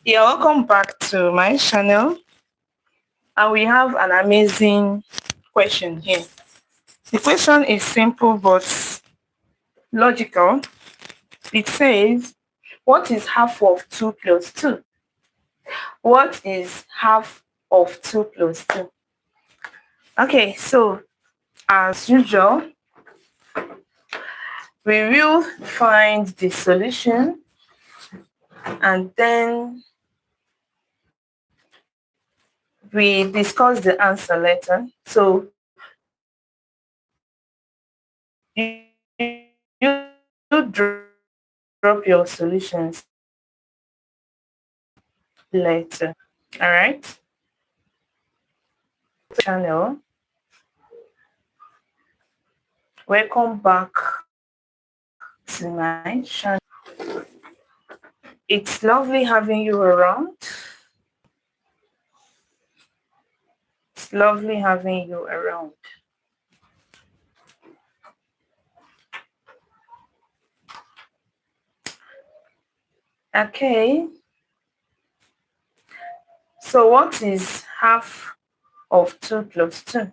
Yeah, welcome back to my channel. And we have an amazing question here. The question is simple but logical. It says, what is half of 2 plus 2? What is half of 2 plus 2? Okay, so as usual, we will find the solution and then we discuss the answer later. So you drop your solutions later. All right. Channel. Welcome back to my channel. It's lovely having you around. It's lovely having you around. Okay. So what is half of 2 plus 2?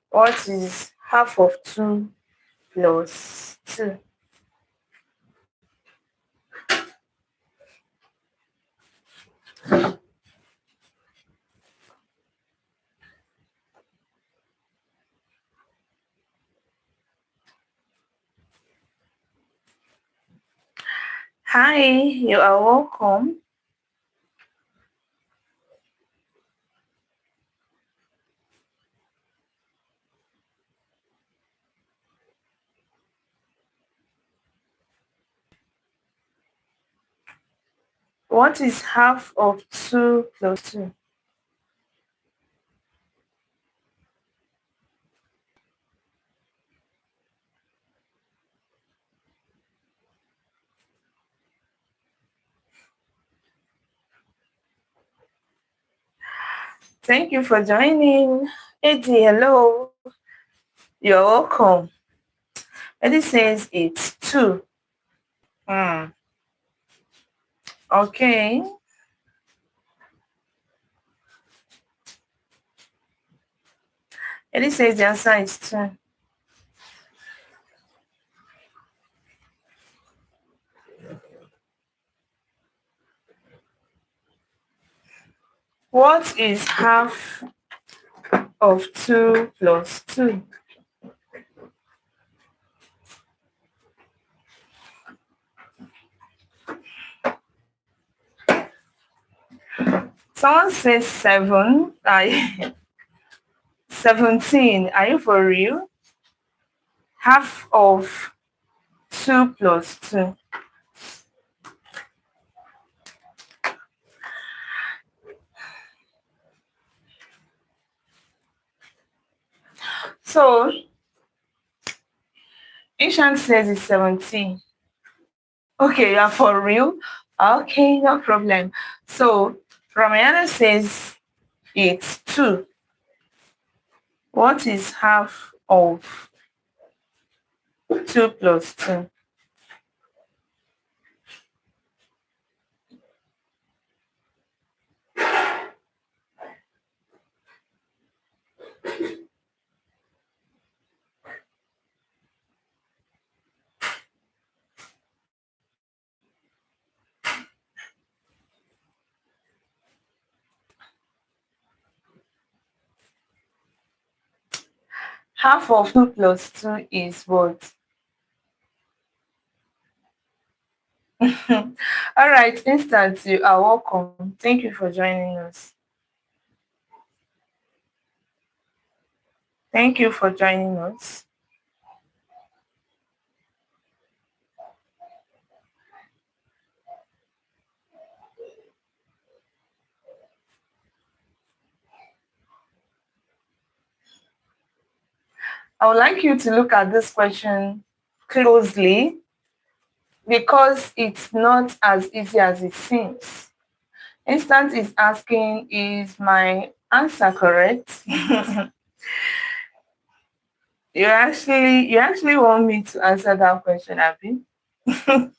What is half of 2 plus 2? Hi, you are welcome. What is half of 2 plus 2? Thank you for joining. Eddie, hello. You're welcome. Eddie says it's 2. Okay. Eddie says the answer is 2. What is half of 2 plus 2? Someone says 7. 17. Are you for real? Half of 2 plus 2. So, Ishan says it's 17. Okay, you're for real? Okay, no problem. So, Ramayana says it's 2. What is half of 2 plus 2? Half of 2 plus 2 is what? All right, Instant, you are welcome. Thank you for joining us. Thank you for joining us. I would like you to look at this question closely because it's not as easy as it seems. Instant is asking, is my answer correct? You actually want me to answer that question, Abby? So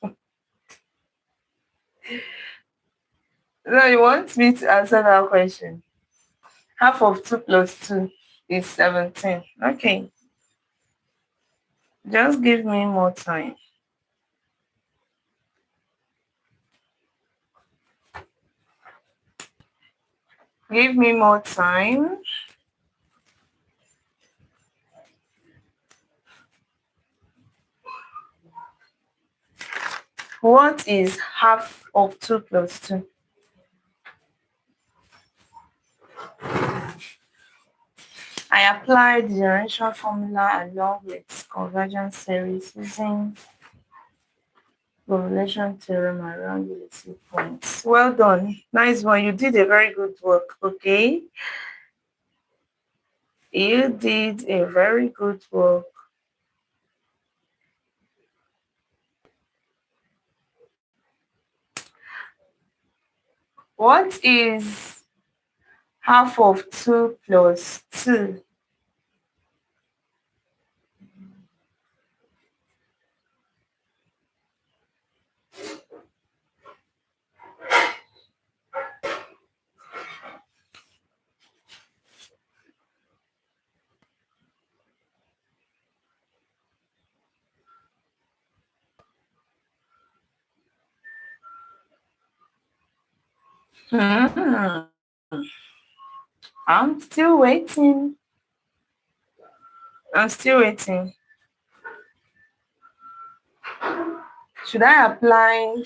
you want me to answer that question? Half of 2 plus 2 is 17. Okay, just give me more time. Give me more time. What is half of 2 plus 2? I applied the differential formula along with convergence series using correlation theorem around unity points. Well done. Nice one. You did a very good work. Okay. You did a very good work. What is half of 2 plus 2? Hmm. I'm still waiting. I'm still waiting. Should I apply?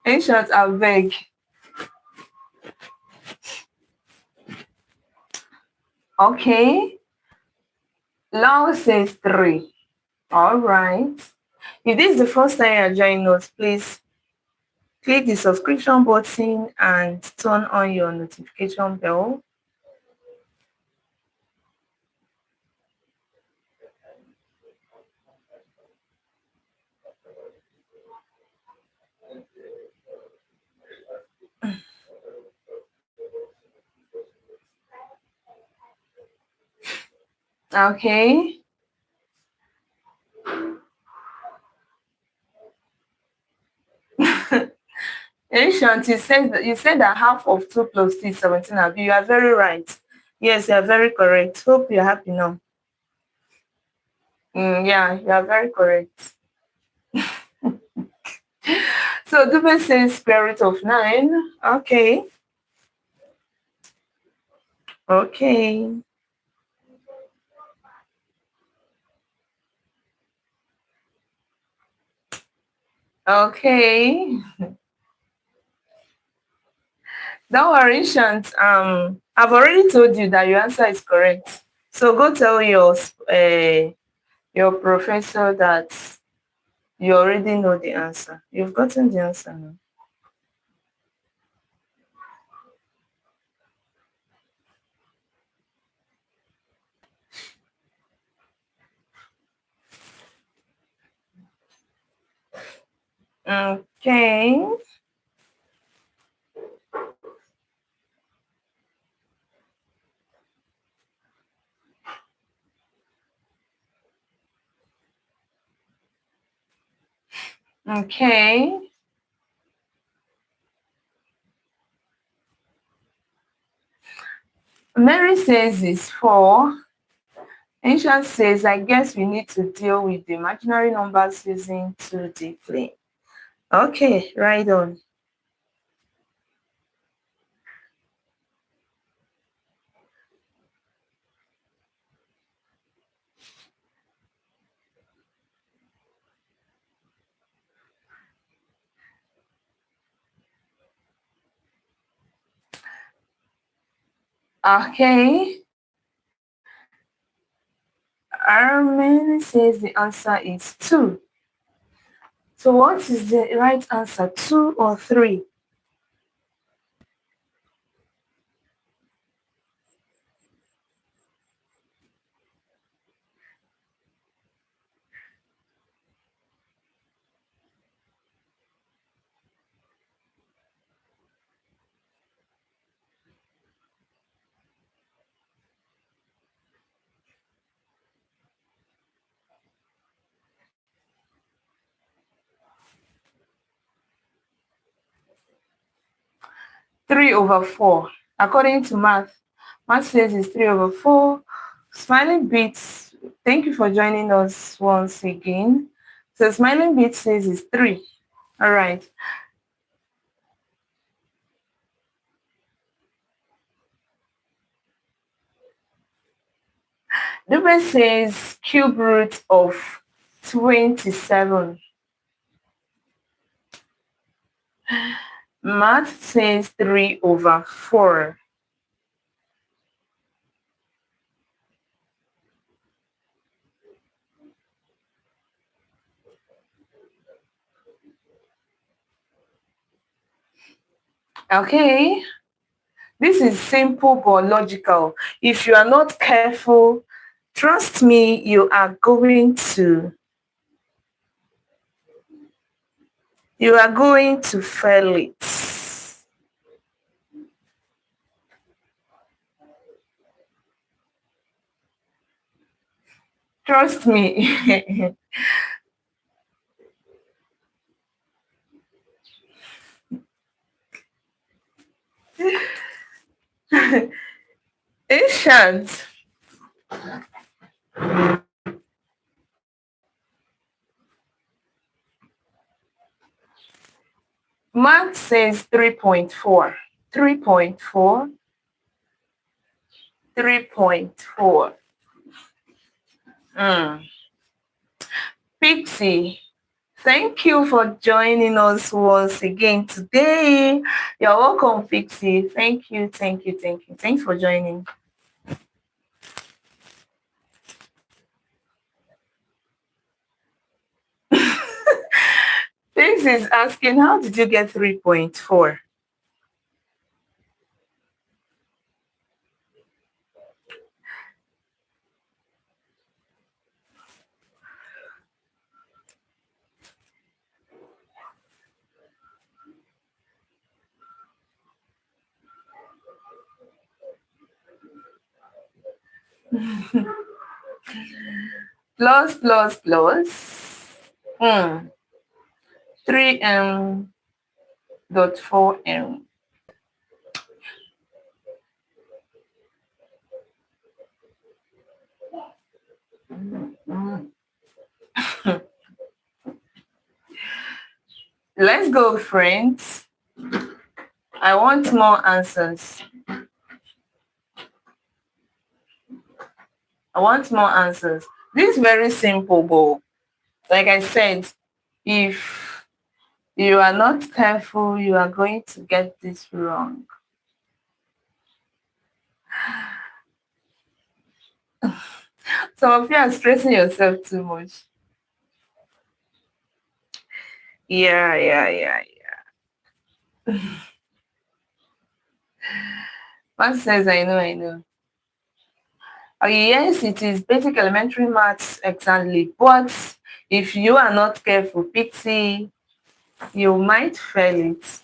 In short, I beg. Okay. Law says 3. All right. If this is the first time you're joining us, please click the subscription button and turn on your notification bell. Okay. Ancient, you said that half of 2 plus 2 is 17. Abi, you are very right. Yes, you are very correct. Hope you're happy now. Yeah, you are very correct. So Dube says square root of 9. Okay. Okay. Okay. Don't worry, Shant. I've already told you that your answer is correct. So go tell your professor that you already know the answer. You've gotten the answer now. Okay. Okay. Mary says it's 4. Ancient says, I guess we need to deal with the imaginary numbers using 2D plane. Okay, right on. Okay. Armin says the answer is 2. So what is the right answer, 2 or 3? 3 over 4. According to math, math says it's 3 over 4. Smiling Beats, thank you for joining us once again. So Smiling Beats says it's 3. All right. Dube says cube root of 27. Math says 3 over 4. Okay. This is simple but logical. If you are not careful, trust me, you are going to fail it. Trust me. Ancient. Math says 3.4. 3.4. 3.4. Pixie, thank you for joining us once again today. You're welcome, Pixie. Thank you, thank you, thank you. Thanks for joining. Pixie is asking, how did you get 3.4? Plus, plus, plus. 3m dot 4m. Let's go, friends. I want more answers. I want more answers. This is very simple, but like I said, if you are not careful, you are going to get this wrong. Some of you are stressing yourself too much. Yeah. One says, I know. Oh, yes, it is basic elementary maths exactly. But if you are not careful, pity, you might fail it.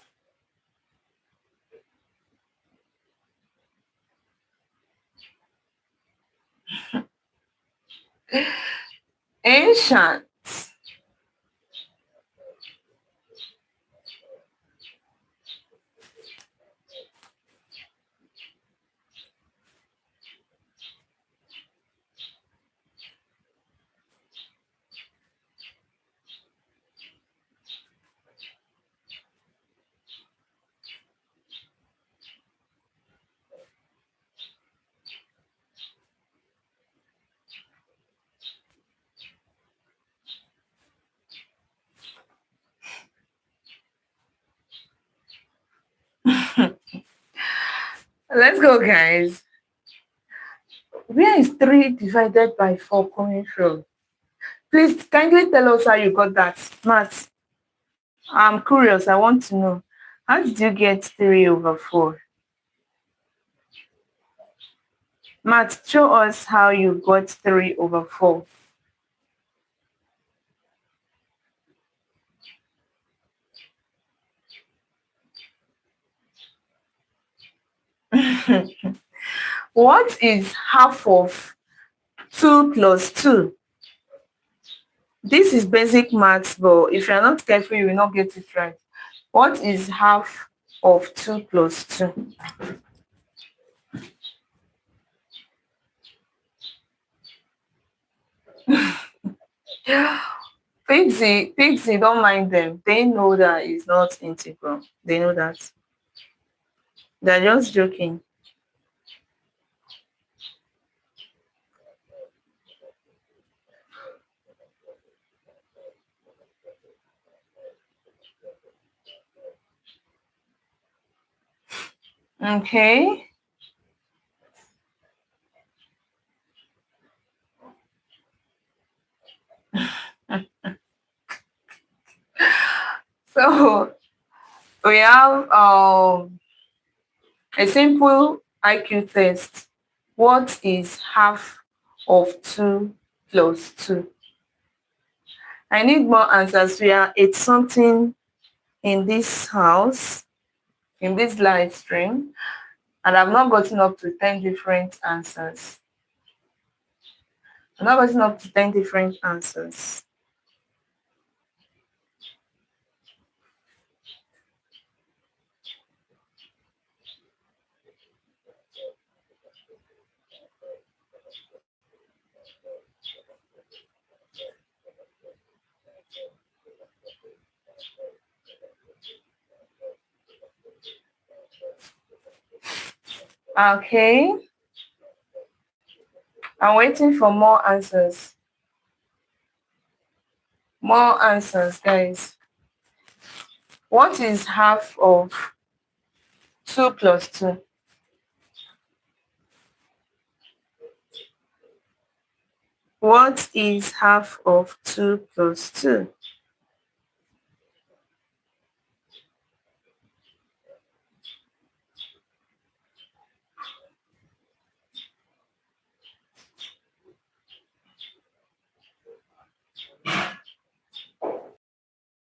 Ancient. Let's go, guys. Where is 3 divided by 4 coming from? Please kindly tell us how you got that. Matt, I'm curious. I want to know. How did you get 3 over 4? Matt, show us how you got 3 over 4. What is half of 2 plus 2? This is basic maths, but if you're not careful, you will not get it right. What is half of 2 plus 2? Pixie, don't mind them. They know that it's not integral. They know that. They're just joking. Okay. So we have a simple IQ test. What is half of 2 plus 2? I need more answers. We are 8 something in this house, in this live stream, and I've not gotten up to 10 different answers. I've not gotten up to 10 different answers. Okay. I'm waiting for more answers. More answers, guys. What is half of 2 plus 2? What is half of 2 plus 2?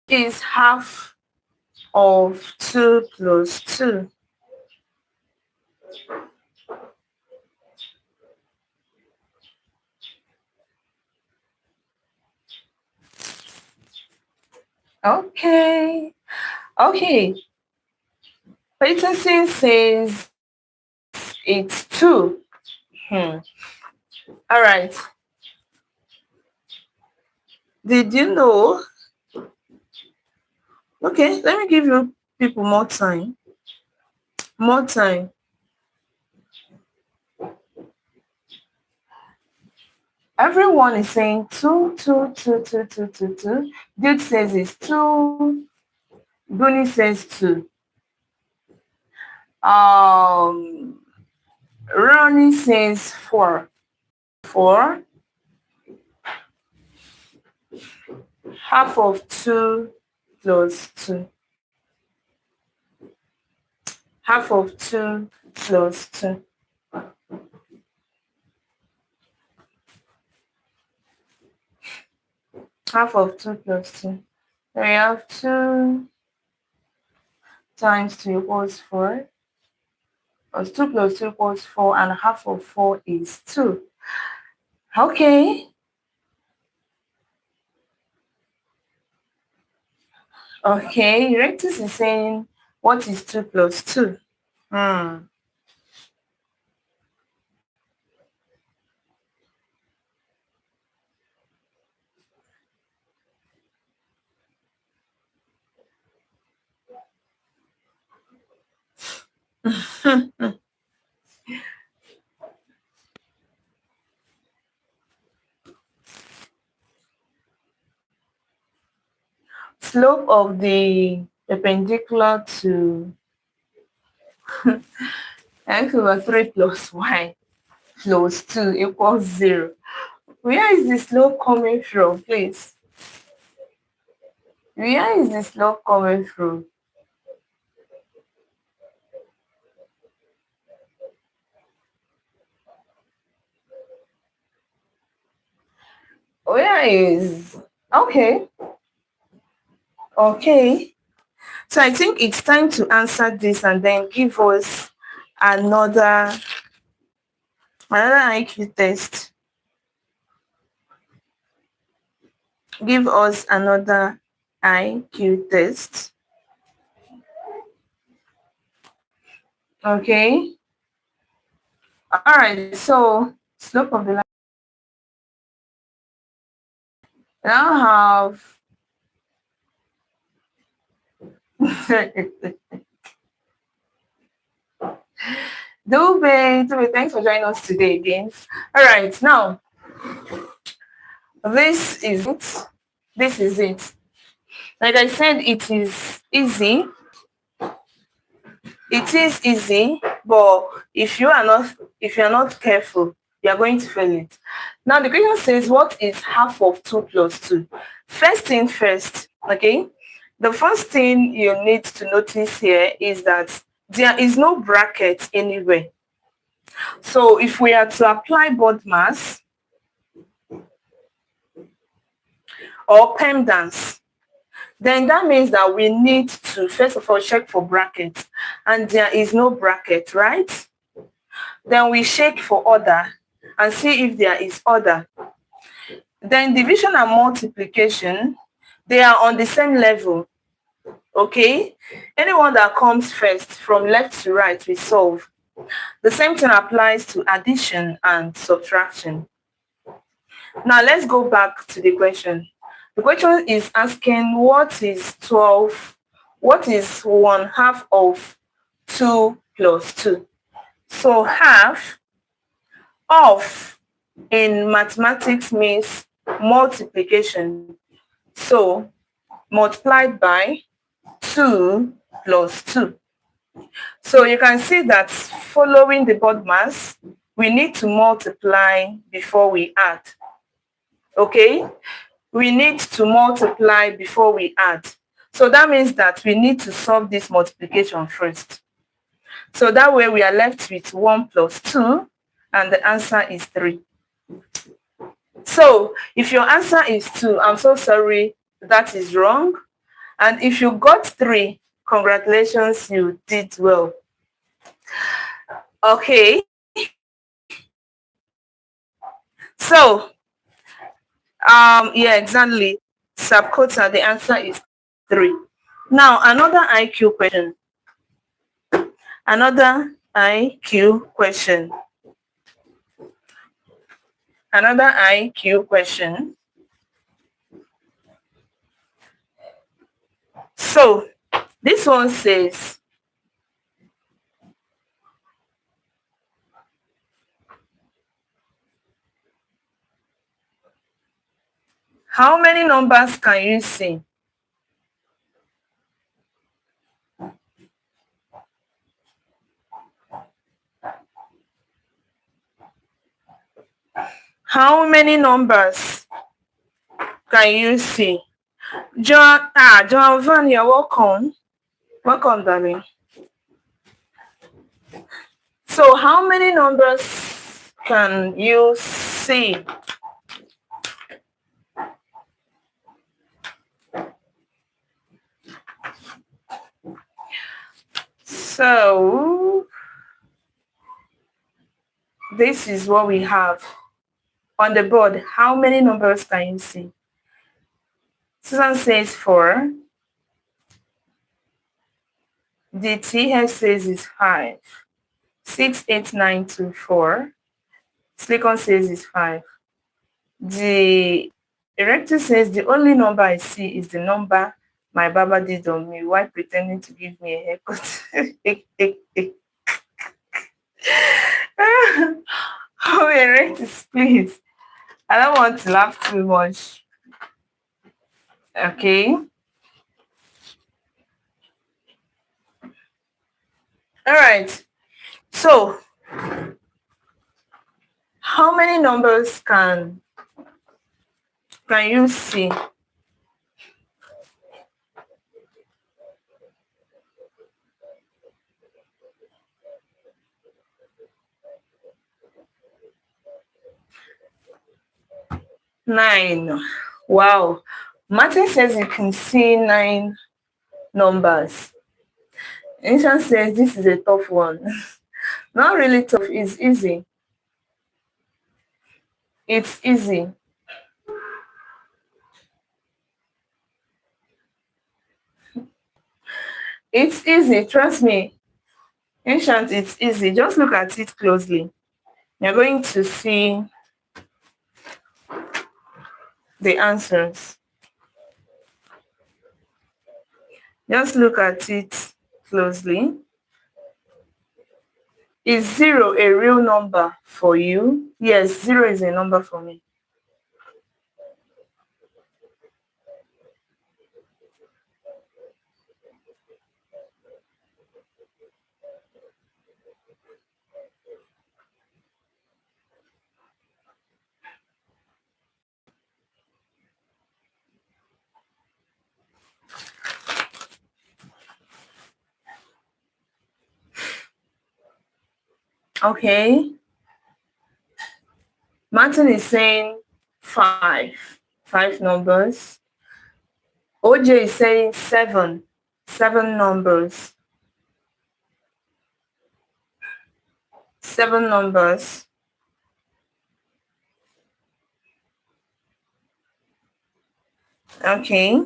Is half of 2 plus 2? Okay. Okay. Peterson says it's 2. All right. Did you know? Okay, let me give you people more time. More time. Everyone is saying 2, 2, 2, 2, 2, 2, 2. Dude says it's 2. Bunny says 2. Um, Ronnie says 4. 4. Half of 2 plus 2. Half of 2 plus 2. Half of 2 plus 2. So we have 2 times 2 equals 4. Plus 2 plus 2 equals 4, and half of 4 is 2. Okay. Okay, Rectus is saying, what is 2 plus 2? Slope of the perpendicular to x over 3 plus y plus 2 equals 0. Where is the slope coming from, please? Where is the slope coming from? Where is... Okay. Okay. So I think it's time to answer this and then give us another IQ test. Give us another IQ test. Okay. All right. So slope of the line. Now have Dube, thanks for joining us today again. All right, now this is it. This is it. Like I said, it is easy. It is easy, but if you are not careful, you are going to fail it. Now the question says, what is half of 2 plus 2? First thing first, okay? The first thing you need to notice here is that there is no bracket anywhere. So if we are to apply board mass or pendants, then that means that we need to first of all check for brackets, and there is no bracket, right? Then we check for order and see if there is order. Then division and multiplication, they are on the same level, okay? Anyone that comes first from left to right, we solve. The same thing applies to addition and subtraction. Now let's go back to the question. The question is asking, what is 12? What is 1/2 of 2 plus 2? So half of in mathematics means multiplication. So multiplied by 2 plus 2. So you can see that following the board mass, we need to multiply before we add. Okay? We need to multiply before we add. So that means that we need to solve this multiplication first. So that way we are left with 1 plus 2, and the answer is 3. So if your answer is 2, I'm so sorry, that is wrong. And if you got 3, congratulations, you did well. Okay. So, yeah, exactly. Subquota, the answer is 3. Now, another IQ question. Another IQ question. Another IQ question. So, this one says, how many numbers can you see? How many numbers can you see? John Van, you're welcome. Welcome, darling. So how many numbers can you see? So this is what we have on the board. How many numbers can you see? Susan says 4. The TH says is 5. 6, 8, 9, 2, 4. Silicon says is 5. The erector says the only number I see is the number my baba did on me while pretending to give me a haircut. Oh, erectus, please. I don't want to laugh too much. Okay. All right. So, how many numbers can you see? Nine. Wow. Martin says you can see 9 numbers. Ancient says this is a tough one. Not really tough, it's easy. It's easy. It's easy, trust me. Ancient, it's easy. Just look at it closely. You're going to see the answers. Just look at it closely. Is 0 a real number for you? Yes, 0 is a number for me. Okay. Martin is saying 5. 5 numbers. OJ is saying 7. 7 numbers. 7 numbers. Okay.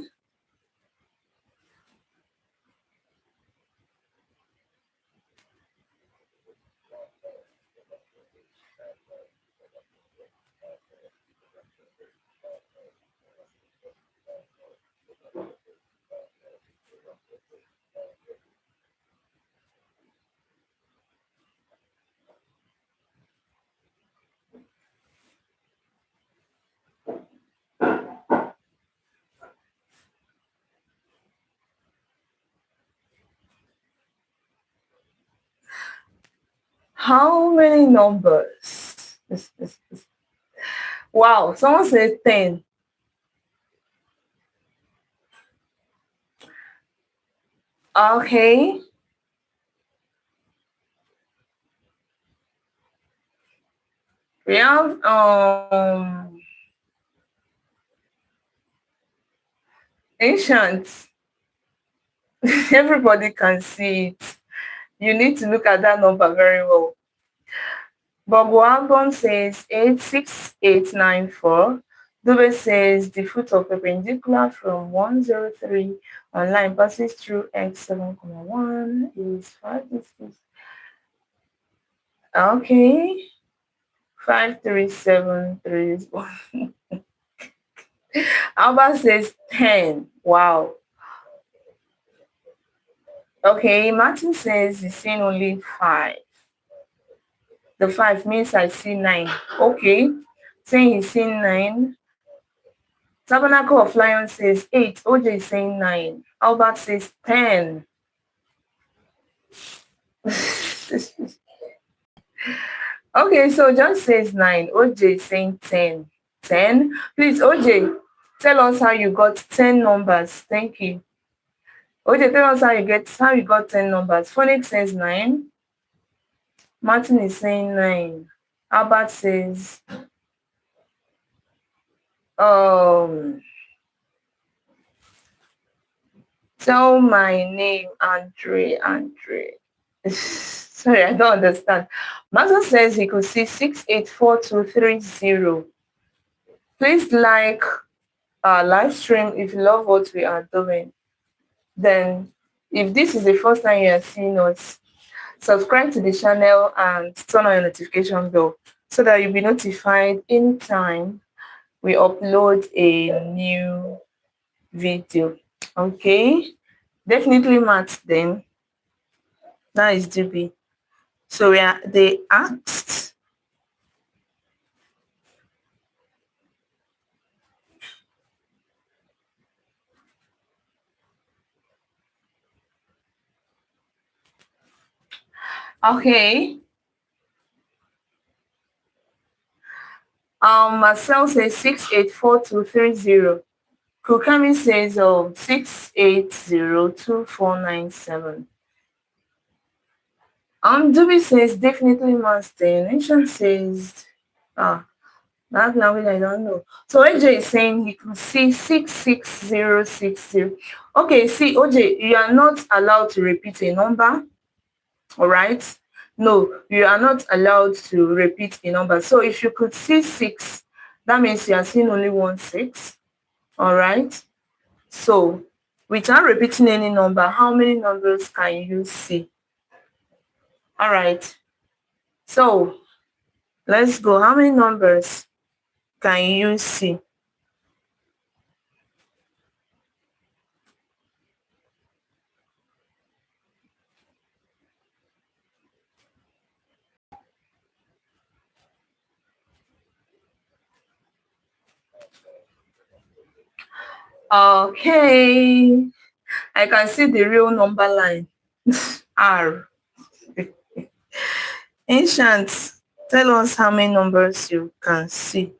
How many numbers? Wow, someone said 10. Okay. We have ancient. Everybody can see it. You need to look at that number very well. Bobo Album says 86894. Dube says the foot of perpendicular from 103 on line passes through x7,1 is 5. Okay. 53731. Alba says 10. Wow. Okay, Martin says he's seeing only 5. The 5 means I see 9. Okay. Saying he's seeing 9. Tabernacle of Lion says 8. OJ is saying 9. Albert says 10. Okay, so John says 9. OJ is saying 10. 10. Please, OJ, tell us how you got 10 numbers. Thank you. OJ, tell us how you got 10 numbers. Phonics says 9. Martin is saying 9. Albert says tell my name, Andre. Sorry, I don't understand. Master says he could see 684230. Please like our live stream if you love what we are doing. Then, if this is the first time you are seeing us, subscribe to the channel and turn on your notification bell so that you'll be notified anytime we upload a new video. Okay, definitely maths then. That is DB. So they asked. Okay. Marcel says 684230. Kukami says 6802497. Dubi says definitely master. Nation says that language I don't know. So AJ is saying he could see 66060. Okay, see, OJ, you are not allowed to repeat a number. All right. No, you are not allowed to repeat a number. So if you could see 6, that means you are seeing only 1 6. All right. So without repeating any number, how many numbers can you see? All right. So let's go. How many numbers can you see? Okay. I can see the real number line. R. Ancient, tell us how many numbers you can see.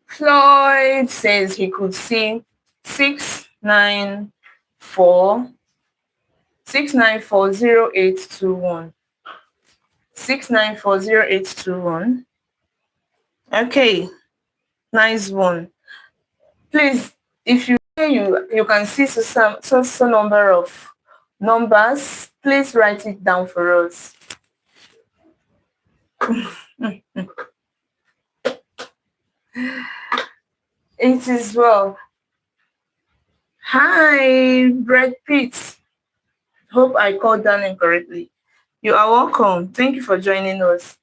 Floyd says he could see 694 6940821. 6940821. Okay, nice one. Please, if you can see some number of numbers, please write it down for us. It is well. Hi, Brad Pitt. Hope I called that name correctly. You are welcome. Thank you for joining us.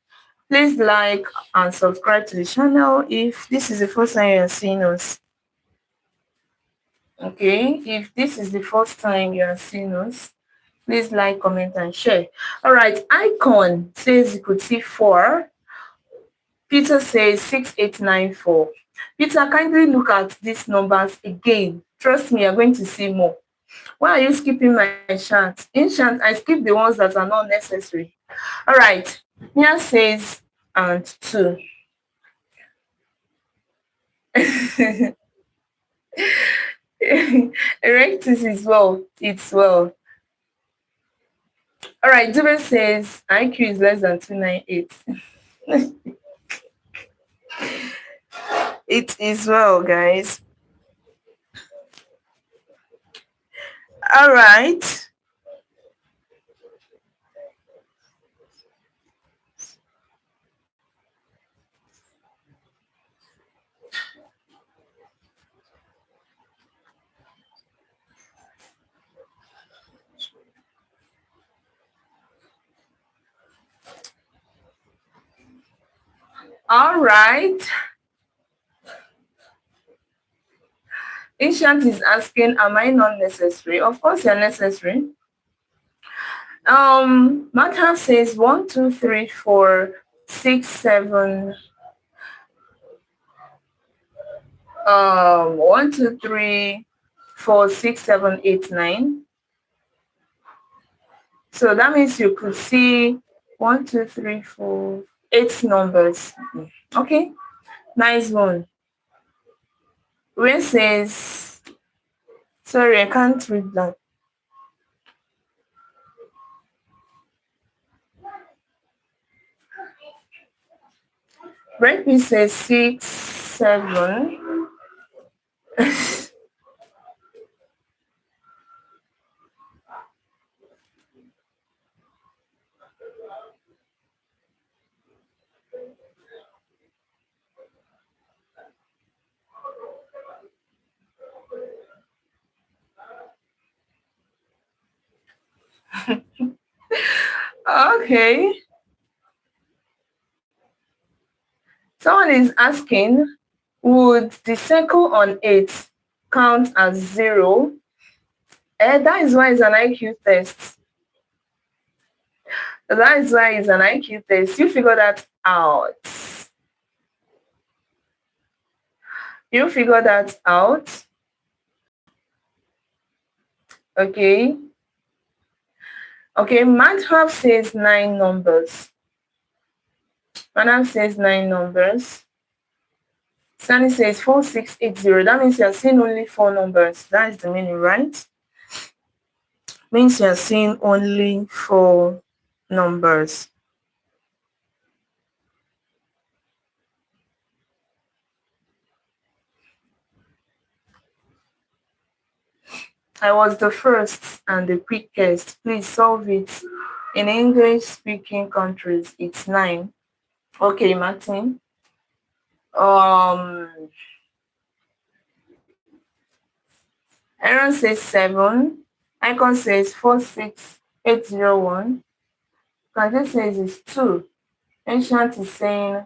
Please like and subscribe to the channel if this is the first time you are seeing us. Okay, if this is the first time you are seeing us, please like, comment, and share. All right, Icon says you could see 4. Peter says 6894. Peter, kindly look at these numbers again. Trust me, you're going to see more. Why are you skipping my chant? In chant, I skip the ones that are not necessary. All right. Mia says and 2. Erectus is well. It's well. All right. Dube says IQ is less than 298. It is well, guys. All right. All right. Ancient is asking, am I not necessary? Of course you're necessary. Matham says 1, 2, 3, 4, 6, 7. 1, 2, 3, 4, 6, 7, 8, 9. So that means you could see 1, 2, 3, 4, 8 numbers. Okay, nice one. Where says, sorry, I can't read that. Brent says 6, 7. Okay. Someone is asking, would the circle on 8 count as 0? That is why it's an IQ test. That is why it's an IQ test. You figure that out. You figure that out. Okay. Okay, Madhav says 9 numbers. Madhav says 9 numbers. Sunny says 4680. That means you're seeing only 4 numbers. That is the meaning, right? Means you're seeing only 4 numbers. I was the first and the quickest. Please solve it. In English-speaking countries, it's 9. Okay, Martin. Um, Aaron says 7. Icon says 46801. Kante says it's 2. Ancient is saying,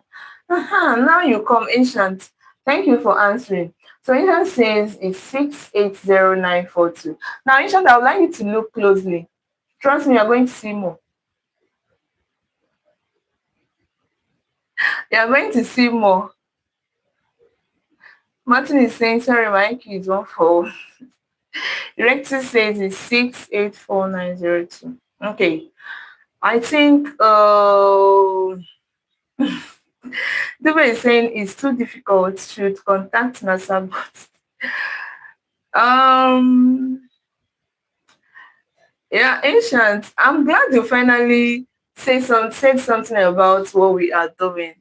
now you come, Ancient. Thank you for answering. So Ancient says it's 680942. Now, Ancient, I would like you to look closely. Trust me, you're going to see more. You're going to see more. Martin is saying, sorry, my IQ is 1 4. Rectus says it's 684902. Okay. I think the way is saying it's too difficult, should contact NASA. Yeah, Ancient, I'm glad you finally said something about what we are doing.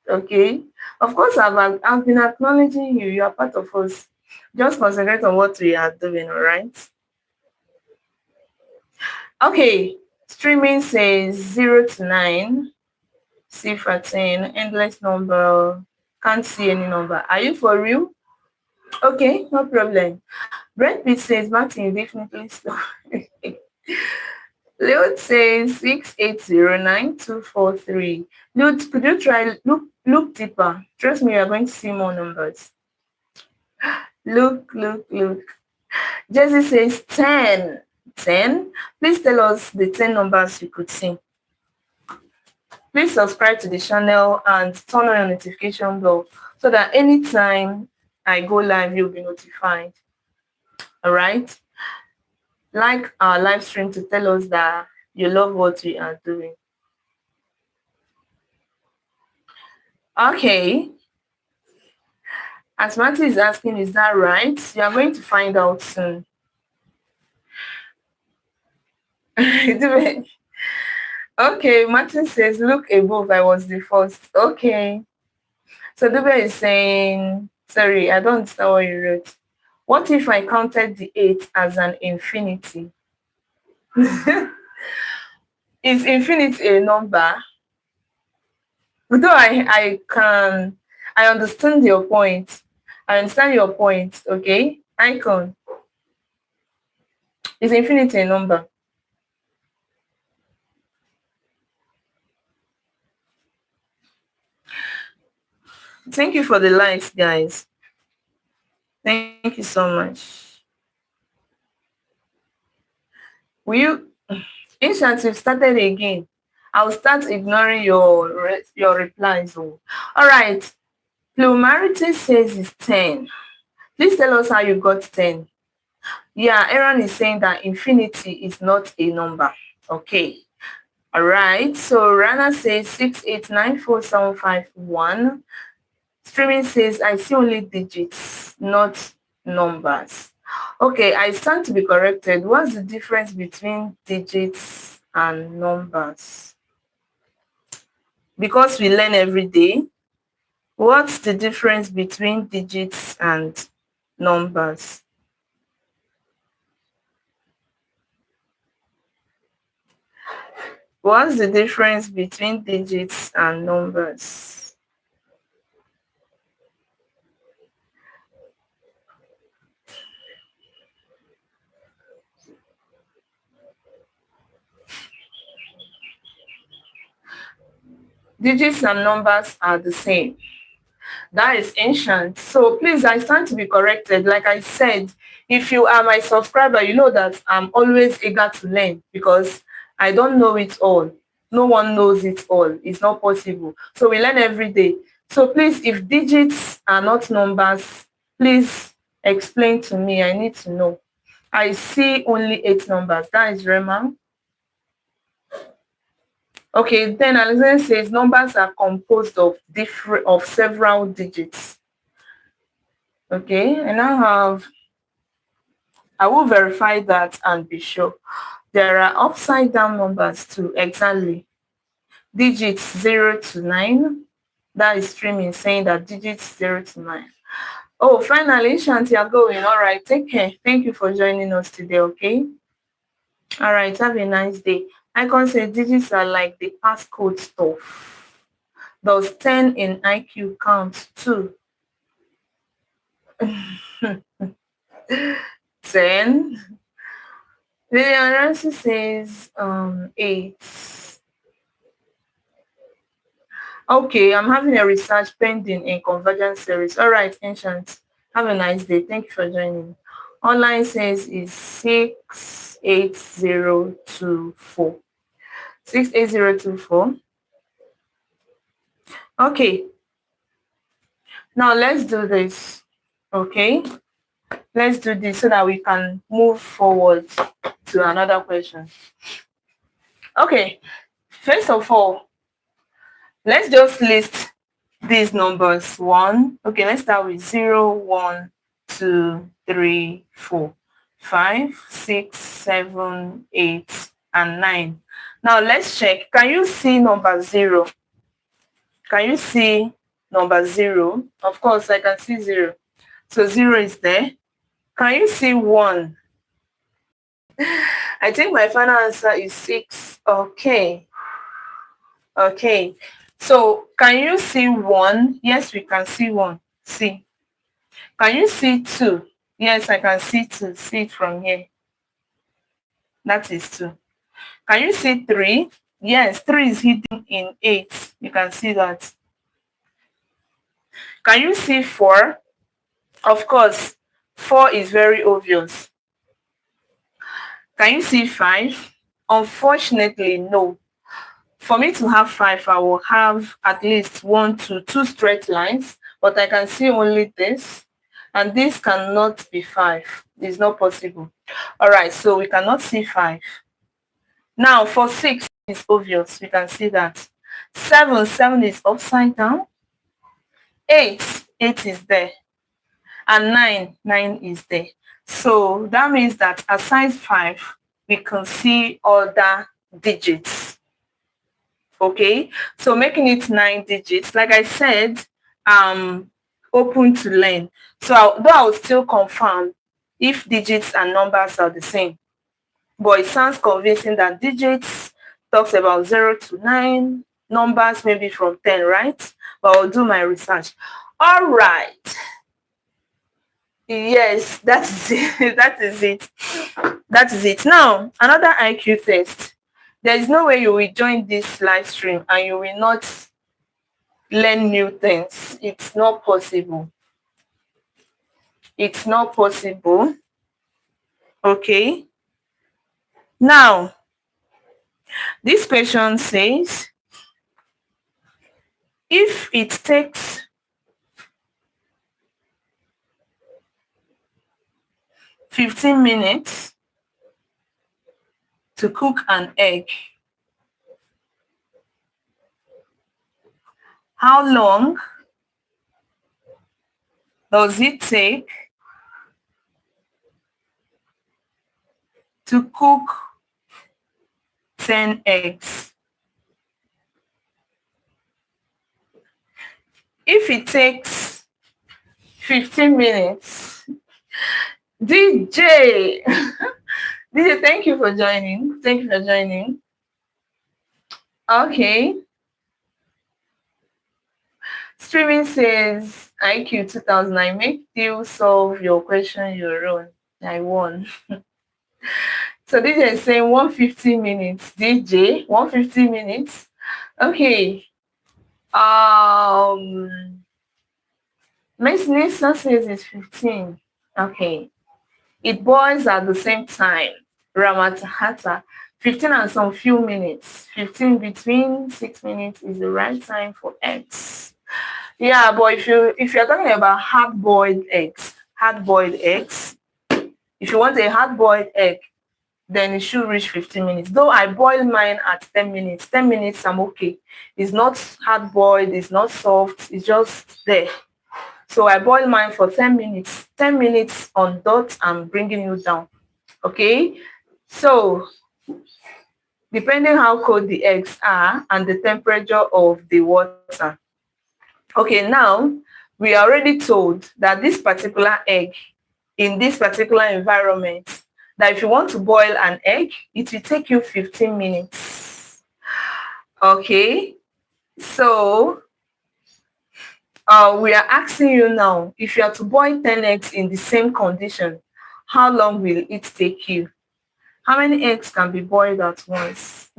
Okay. Of course, I've been acknowledging you. You are part of us. Just concentrate on what we are doing, all right? Okay. Streaming says 0 to 9. Cipher 10. Endless number. Can't see any number. Are you for real? Okay, no problem. Brent Pitt says Martin, you definitely stop. Leo says 6809243. Leo, could you try look deeper? Trust me, you are going to see more numbers. Look. Jesse says 10. 10. Please tell us the 10 numbers you could see. Please subscribe to the channel and turn on your notification bell so that anytime I go live, you'll be notified. All right? Like our live stream to tell us that you love what we are doing. Okay. As Matthew is asking, is that right? You are going to find out soon. Okay, Martin says, look above, I was the first. Okay. So Dube is saying, sorry, I don't understand what you wrote. What if I counted the 8 as an infinity? Is infinity a number? Though I understand your point. I understand your point, okay? Icon. Is infinity a number? Thank you for the likes, guys. Thank you so much. Will you, Ancient, you've started again. I'll start ignoring your replies. Oh. All right. Plumarity says it's 10. Please tell us how you got 10. Yeah, Aaron is saying that infinity is not a number. Okay. All right. So Rana says 6894751. Streaming says I see only digits, not numbers. Okay, I stand to be corrected. What's the difference between digits and numbers? Because we learn every day. What's the difference between digits and numbers? What's the difference between digits and numbers? Digits and numbers are the same. That is ancient. So please, I stand to be corrected. Like I said, if you are my subscriber, you know that I'm always eager to learn because I don't know it all. No one knows it all. It's not possible. So we learn every day. So please, if digits are not numbers, please explain to me. I need to know. I see only 8 numbers. That is Rema. Okay, then Alexander says numbers are composed of several digits. Okay, I will verify that and be sure. There are upside down numbers too, exactly. Digits 0 to 9. That is streaming saying that digits 0 to 9. Oh, finally, Shanti, you're going. All right, take care. Thank you for joining us today, okay? All right, have a nice day. Icon says digits are like the passcode stuff. Does 10 in IQ count too? 10. The answer says 8. Okay, I'm having a research pending in convergence series. All right, Ancient. Have a nice day. Thank you for joining. Online says is 68024. 68024. Okay, now let's do this. Okay, let's do this so that we can move forward to another question. Okay, first of all, let's just list these numbers. Okay, let's start with 0, 1, 2, 3, 4, 5, 6, 7, 8, and 9. Now let's check. Can you see number 0? Can you see number 0? Of course, I can see 0. So 0 is there. Can you see 1? I think my final answer is 6. Okay. Okay. So can you see 1? Yes, we can see 1. See. Can you see 2? Yes, I can see 2. See it from here. That is 2. Can you see 3? Yes, 3 is hidden in 8. You can see that. Can you see 4? Of course, 4 is very obvious. Can you see 5? Unfortunately, no. For me to have 5, I will have at least 1 to 2 straight lines, but I can see only this, and this cannot be 5. It's not possible. All right, so we cannot see 5. Now, for 6, it's obvious. We can see that. 7 is upside down. 8 is there. And 9 is there. So that means that aside 5, we can see other digits. Okay, so making it 9 digits, like I said, open to learn. So though I will still confirm if digits and numbers are the same, but it sounds convincing that digits talks about 0 to 9, numbers maybe from 10, right? But I'll do my research. All right. Yes, that's it. That is it. That is it. Now, another IQ test. There is no way you will join this live stream and you will not learn new things. It's not possible. It's not possible. Okay. Now, this question says, if it takes 15 minutes to cook an egg, how long does it take to cook 10 eggs? If it takes 15 minutes, DJ, DJ, thank you for joining. Thank you for joining. Okay. Streaming says IQ 2000. I make you solve your question your own. I won. So DJ is saying 150 minutes. DJ, 150 minutes. Okay. Miss Nisa says it's 15. Okay. It boils at the same time. Ramatahata. 15 and some few minutes. 15 between 6 minutes is the right time for eggs. Yeah, but if you're talking about hard-boiled eggs, if you want a hard-boiled egg, then it should reach 15 minutes. Though I boil mine at 10 minutes. 10 minutes, I'm okay. It's not hard-boiled, it's not soft, it's just there. So I boil mine for 10 minutes. 10 minutes on dot, I'm bringing you down. Okay? So, depending how cold the eggs are and the temperature of the water. Okay, now, we are already told that this particular egg in this particular environment, that if you want to boil an egg, it will take you 15 minutes. Okay, so we are asking you now, if you are to boil 10 eggs in the same condition, how long will it take you? How many eggs can be boiled at once?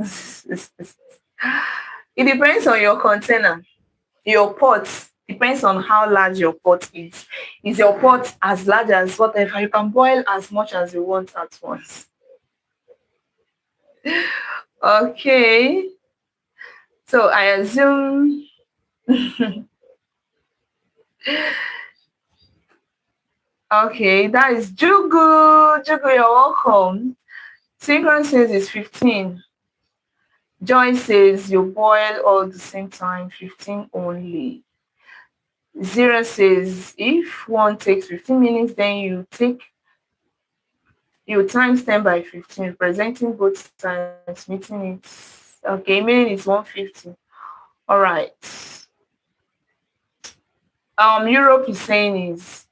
It depends on your container, your pot. Depends on how large your pot is. Is your pot as large as whatever? You can boil as much as you want at once. Okay. So I assume okay, that is Jugu. Jugu, you're welcome. Synchron says it's 15. Joy says you boil all the same time, 15 only. Zero says if one takes 15 minutes, then you times 10 by 15, representing both times, meeting it. Okay, meaning it's 150. All right. Europe is saying is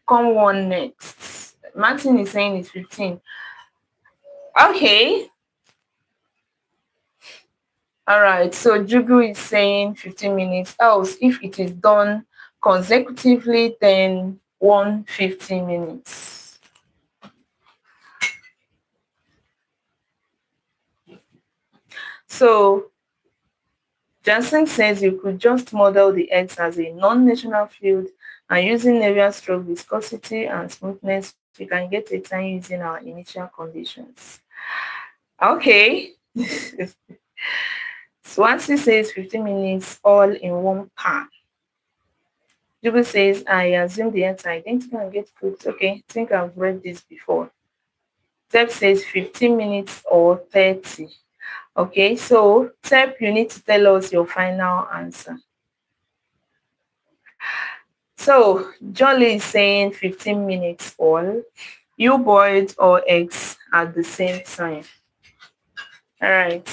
come one next. Martin is saying it's 15. Okay. All right. So Jugu is saying 15 minutes. Else, if it is done consecutively, then 150 minutes. So Johnson says you could just model the X as a non-national field, and using Navier-Stokes viscosity and smoothness, we can get a time using our initial conditions. Okay. Swansea says 15 minutes all in one pan. Jubu says, I assume the X are identical and get cooked. Okay, I think I've read this before. Tep says 15 minutes or 30. Okay, so Tep, you need to tell us your final answer. So Jolly is saying 15 minutes all. You boiled all eggs at the same time. All right.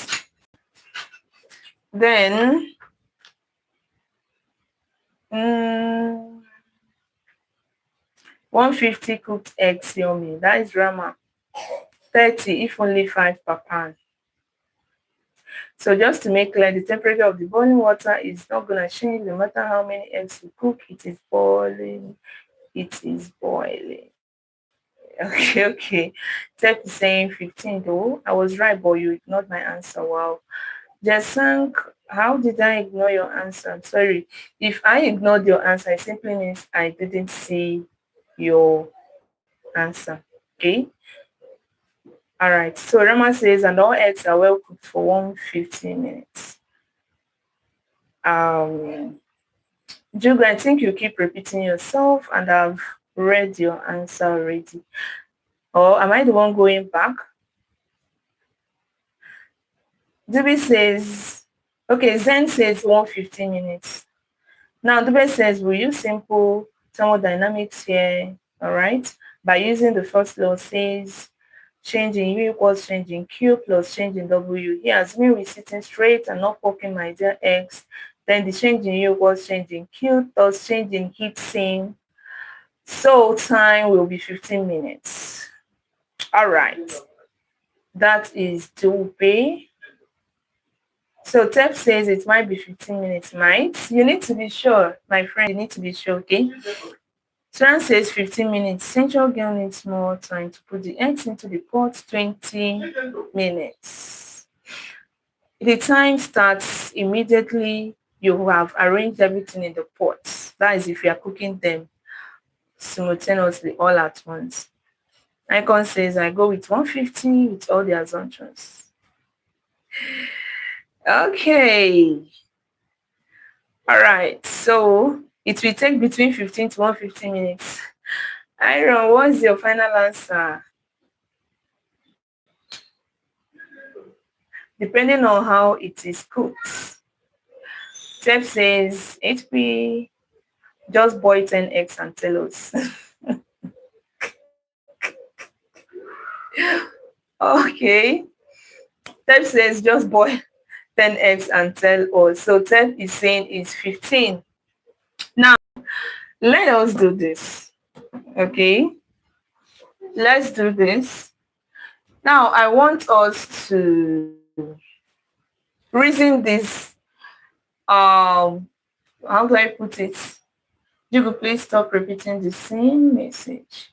Then 150 cooked eggs, yummy. That is Rama. 30 if only 5 per pan. So just to make clear, the temperature of the boiling water is not going to change no matter how many eggs you cook. It is boiling. It is boiling. Okay. Tep is saying 15 though. I was right, but you ignored my answer. Wow. Jasank, how did I ignore your answer? Sorry. If I ignored your answer, it simply means I didn't see your answer. Okay. All right. So Rama says, and all eggs are well cooked for 150 minutes. Jugo, I think you keep repeating yourself, and I've read your answer already. Or am I the one going back? Dubi says, okay, Zen says 150 minutes. Now, Dube says, we use simple thermodynamics here, all right? By using the first law, says change in U equals change in Q plus change in W. Here, assuming we're sitting straight and not poking my dear X, then the change in U equals change in Q plus change in heat same. So time will be 15 minutes. All right. That is Dube. So Tep says it might be 15 minutes, might. You need to be sure, my friend, you need to be sure, okay? Tran says 15 minutes. Central girl needs more time to put the eggs into the pot, 20 minutes. The time starts immediately you have arranged everything in the pot. That is if you are cooking them simultaneously all at once. Icon says I go with 150 with all the assumptions. Okay. All right. So it will take between 15 to 150 minutes. Iron, what's your final answer? Depending on how it is cooked. Chef says, HP, just boil 10 eggs and tell us. Okay. Tep says, just boil 10 eggs and tell us. So Tep is saying it's 15. Now, Let us do this. Okay, let's do this. Now, I want us to reason this. How do I put it? You could please stop repeating the same message.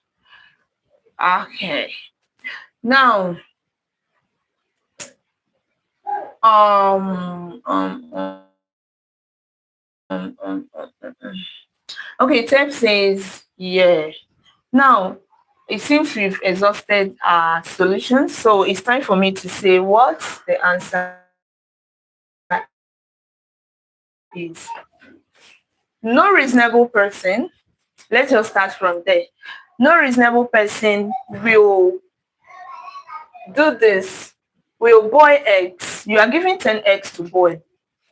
Okay. Now, um, um, um, okay, Tep says, yeah. Now, it seems we've exhausted our solutions, so it's time for me to say what the answer is. No reasonable person, let's just start from there. No reasonable person will do this, will boil eggs. You are given 10 eggs to boil.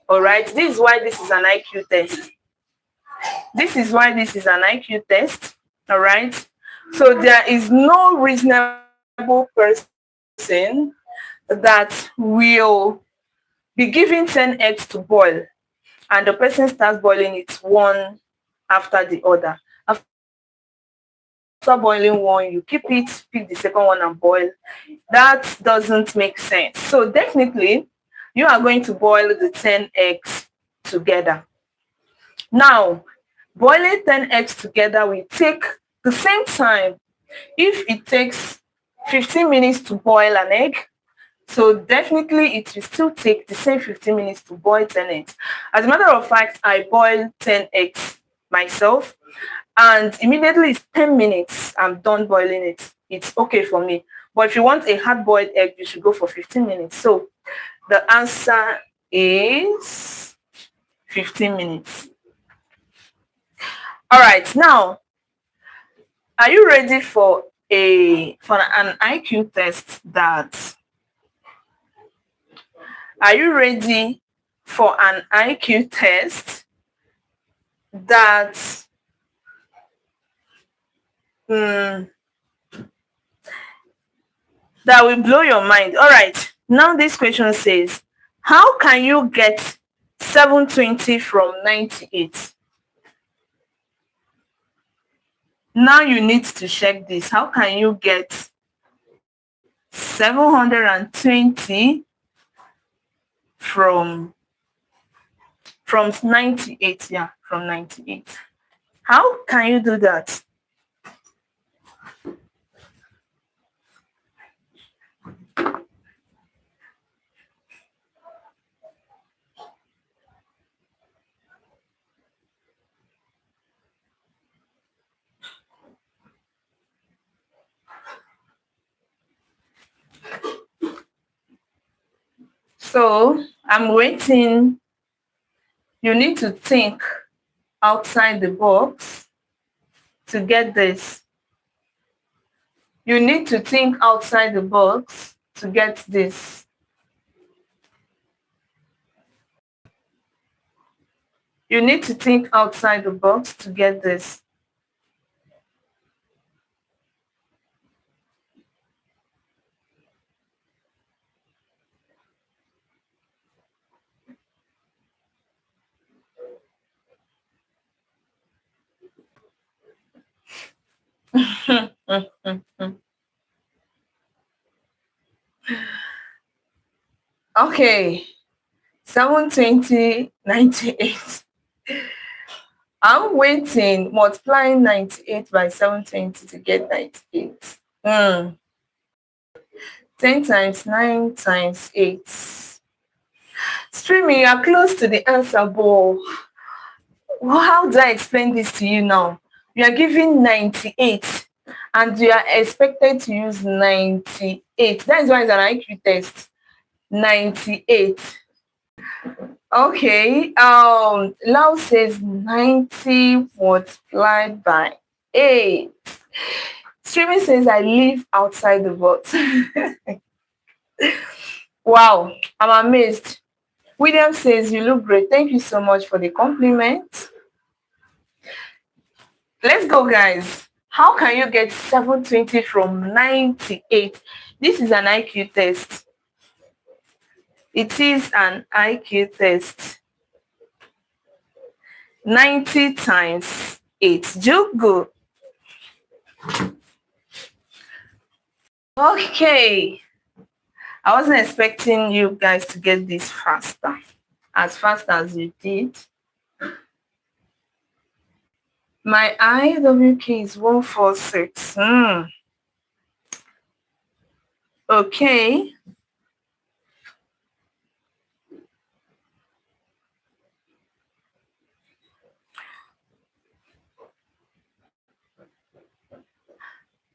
All right, this is why this is an IQ test. This is why this is an IQ test. All right, so there is no reasonable person that will be given 10 eggs to boil and the person starts boiling it one after the other. After boiling one, you keep it, pick the second one and boil. That doesn't make sense. So definitely, you are going to boil the 10 eggs together. Now, boiling 10 eggs together will take the same time. If it takes 15 minutes to boil an egg, so definitely it will still take the same 15 minutes to boil 10 eggs. As a matter of fact, I boiled 10 eggs myself and immediately it's 10 minutes, I'm done boiling it. It's okay for me. But if you want a hard-boiled egg, you should go for 15 minutes. So the answer is 15 minutes. All right, now, are you ready for an IQ test that Are you ready for an IQ test that mm, that will blow your mind? All right. Now this question says, how can you get 720 from 98? Now you need to check this. How can you get 720 from 98? Yeah, from 98. How can you do that? So I'm waiting. You need to think outside the box to get this. You need to think outside the box to get this. You need to think outside the box to get this. Okay, 720, 98. I'm waiting, multiplying 98 by 720 to get 98. 10 times 9 times 8. Streaming, you are close to the answer, but how do I explain this to you now? You are given 98 and you are expected to use 98. That is why it's an IQ test. 98. Okay. Lau says 90 multiplied by 8. Streaming says I live outside the box. Wow, I'm amazed. William says you look great. Thank you so much for the compliment. Let's go, guys. How can you get 720 from 98? This is an IQ test. It is an IQ test. 90 times 8. Jugu. Okay. I wasn't expecting you guys to get this faster. As fast as you did. My IWK is 146. Okay.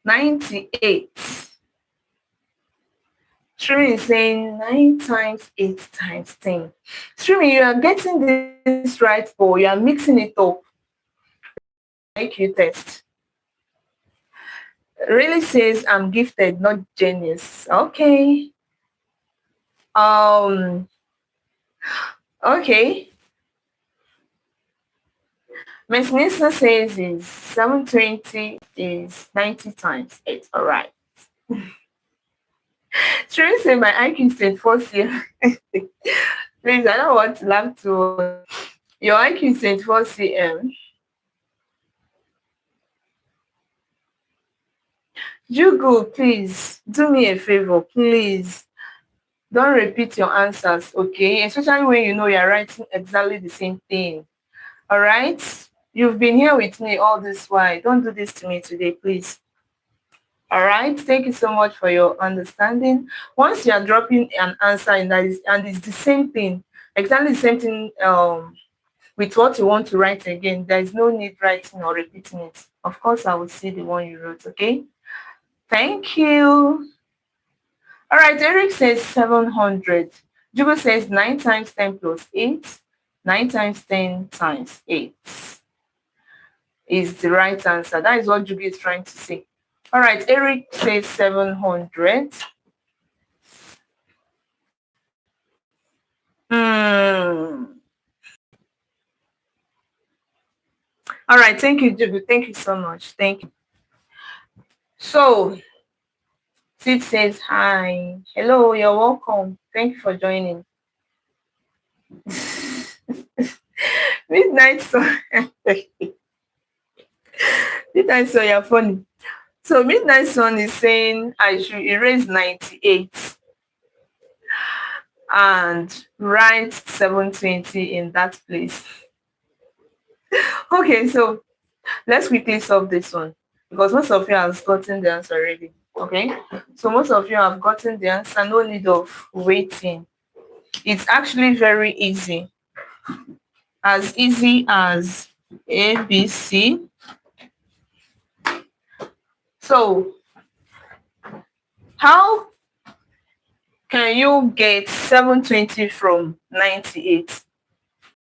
$98. Streaming is saying 9 times 8 times 10. Streaming, you are getting this right, or you are mixing it up. IQ test. Really says I'm gifted, not genius. Okay. Okay. Miss Nisa says is 720 is 90 times 8. All right. Streaming say my IQ is 24 cm. Please, I don't want to laugh too. Your IQ is 24 cm. Jugo, please do me a favor, please. Don't repeat your answers, okay? Especially when you know you're writing exactly the same thing. All right? You've been here with me all this while. Don't do this to me today, please. All right? Thank you so much for your understanding. Once you are dropping an answer and it's the same thing, exactly the same thing with what you want to write again, there is no need writing or repeating it. Of course, I will see the one you wrote, okay? Thank you. All right, Eric says 700. Jugo says 9 times 10 plus 8. 9 times 10 times 8 is the right answer. That is what Jugo is trying to say. All right, Eric says 700. All right, thank you, Jugo. Thank you so much. Thank you. So, Sid says hi. Hello, you're welcome. Thank you for joining. Midnight Sun. Midnight Sun, you're funny. So Midnight Sun is saying I should erase 98 and write 720 in that place. Okay, so let's quickly solve this one because most of you have gotten the answer already. Okay, so most of you have gotten the answer, no need of waiting. It's actually very easy. As easy as ABC. So how can you get 720 from 98?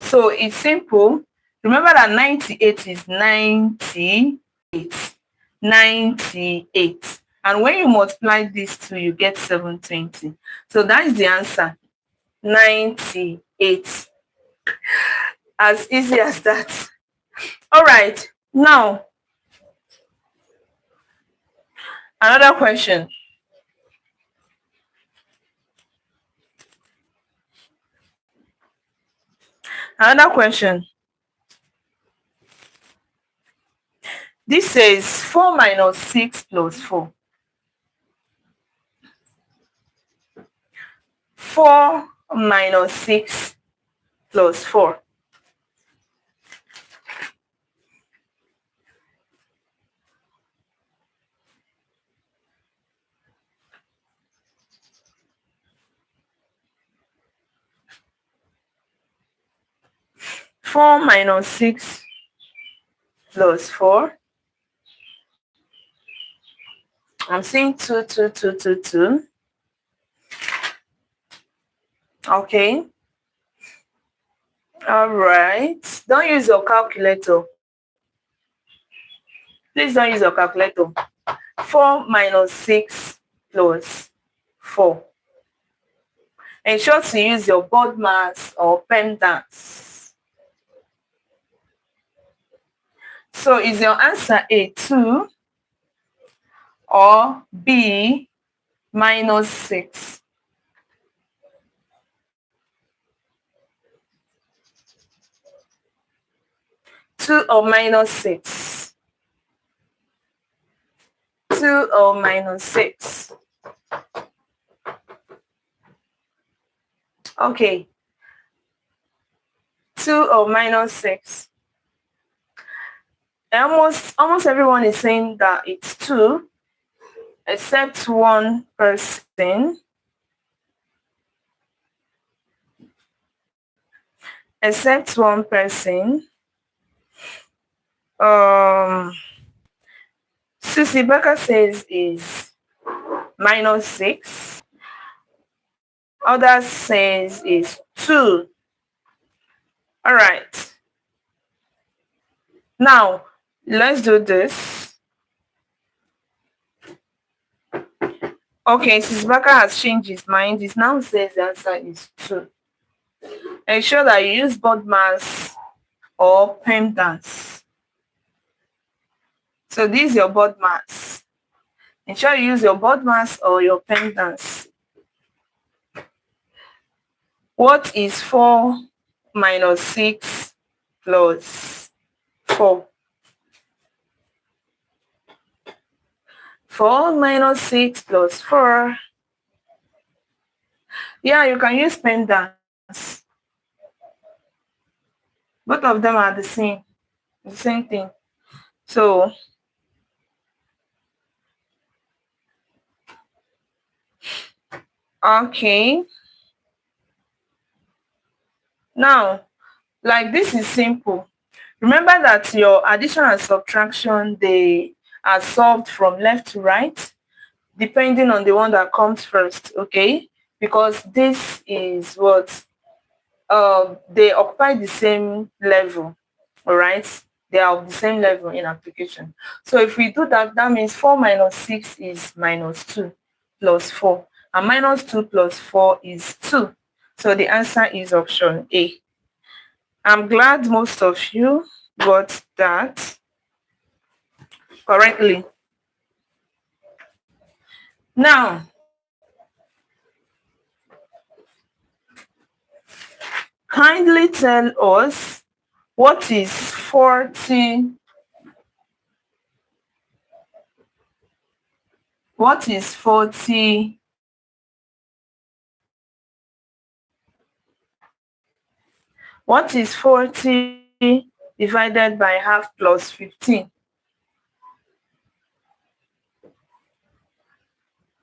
So it's simple. Remember that 98 is 98. 98. And when you multiply these two, you get 720. So that is the answer. 98. As easy as that. All right. Now, another question. Another question. This says 4 minus 6 plus 4. 4 minus 6 plus 4. Four minus 6 plus 4. I'm seeing 2, 2, 2, 2, 2. Okay. All right. Don't use your calculator. Please don't use your calculator. 4 minus 6 plus 4. Ensure to use your board mass or pen dance. So is your answer A, 2 or B, minus 6? 2 or minus 6. 2 or minus 6. Okay. 2 or minus 6. Almost everyone is saying that it's 2, except one person. Except one person. Susie Becker says is minus 6. Others says is 2. All right. Now, let's do this. Okay, since Becker has changed his mind, it now says the answer is 2. Ensure that you use board mass or pendants. So this is your board mass. Ensure you use your board mass or your pendants. What is 4 minus 6 plus 4? 4 minus 6 plus 4. Yeah, you can use pendants. Both of them are the same thing. So, okay. Now, like this is simple. Remember that your addition and subtraction, they are solved from left to right, depending on the one that comes first, okay? Because this is what they occupy the same level, all right? They are of the same level in application. So if we do that, that means 4 minus 6 is minus 2 plus 4. And minus 2 plus 4 is 2. So the answer is option A. I'm glad most of you got that correctly. Now, kindly tell us what is 40. What is 40? What is 40 divided by half plus 15?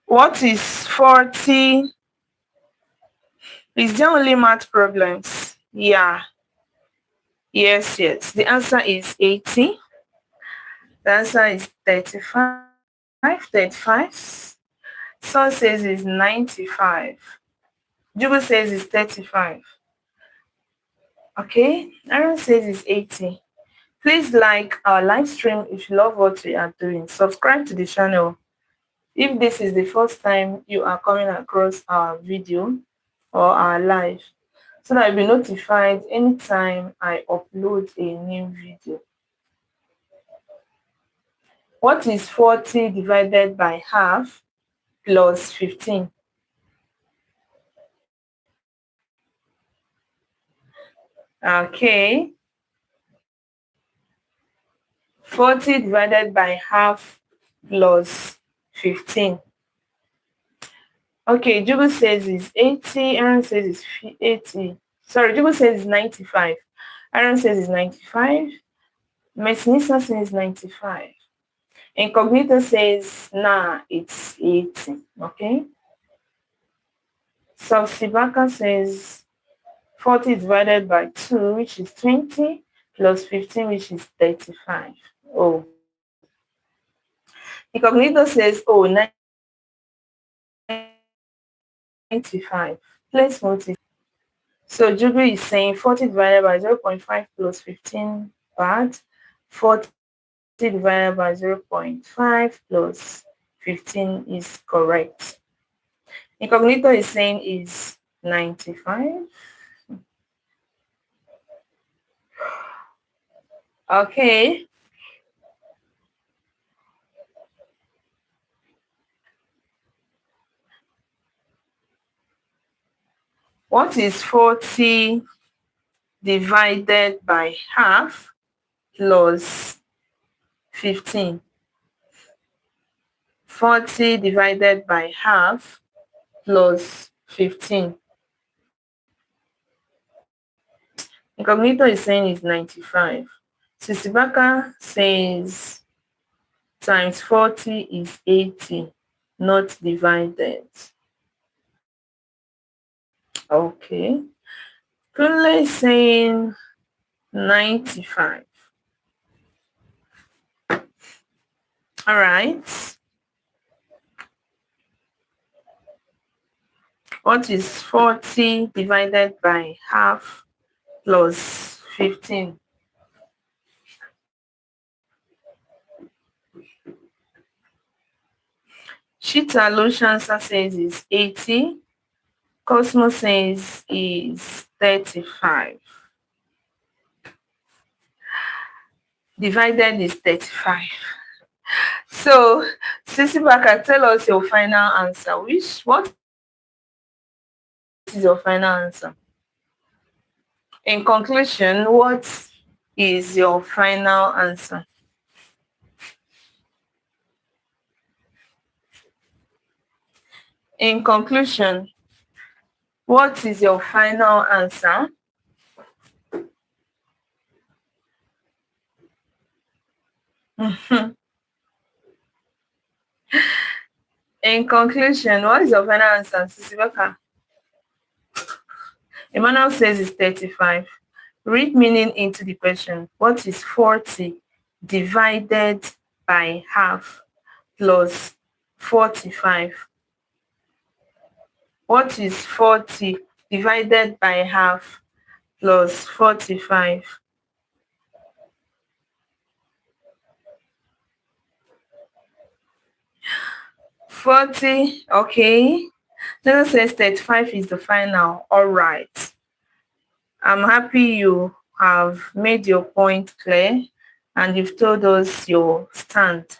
What is 40? Is there only math problems? Yeah. Yes. The answer is 80. The answer is 35. 35. Son says it's 95. Jubu says it's 35. Okay. Aaron says it's 80. Please like our live stream if you love what we are doing. Subscribe to the channel if this is the first time you are coming across our video or our live, so that you'll be notified anytime I upload a new video. What is 40 divided by half plus 15? Okay. 40 divided by half plus 15. Okay, Jubu says it's 80. Aaron says it's 80. Sorry, Jubu says it's 95. Aaron says it's 95. Messinisa says 95. Incognito says, nah, it's 80. Okay. So Sibaka says 40 divided by 2, which is 20, plus 15, which is 35. Oh. Incognito says, oh, 95. Let's multiply. So Jubi is saying 40 divided by 0.5 plus 15 bad. 40 divided by 0.5 plus 15 is correct. Incognito is saying is 95. Okay. What is 40 divided by half plus 15. 40 divided by half plus 15. Incognito is saying is 95. Sisibaka says times 40 is 80, not divided. Okay. Kunle is saying 95. All right. What is 40 divided by half plus 15? Shita Loshansa says is 80. Cosmo says is 35. Divided is 35. So, Sisi Baka, tell us your final answer. What is your final answer? In conclusion, what is your final answer? In conclusion, what is your final answer? In conclusion, what is your final answer, Sisibaka? Emmanuel says it's 35. Read meaning into the question. What is 40 divided by half plus 45? What is 40 divided by half plus 45? 40, okay. Then says 35 is the final. All right. I'm happy you have made your point clear and you've told us your stand.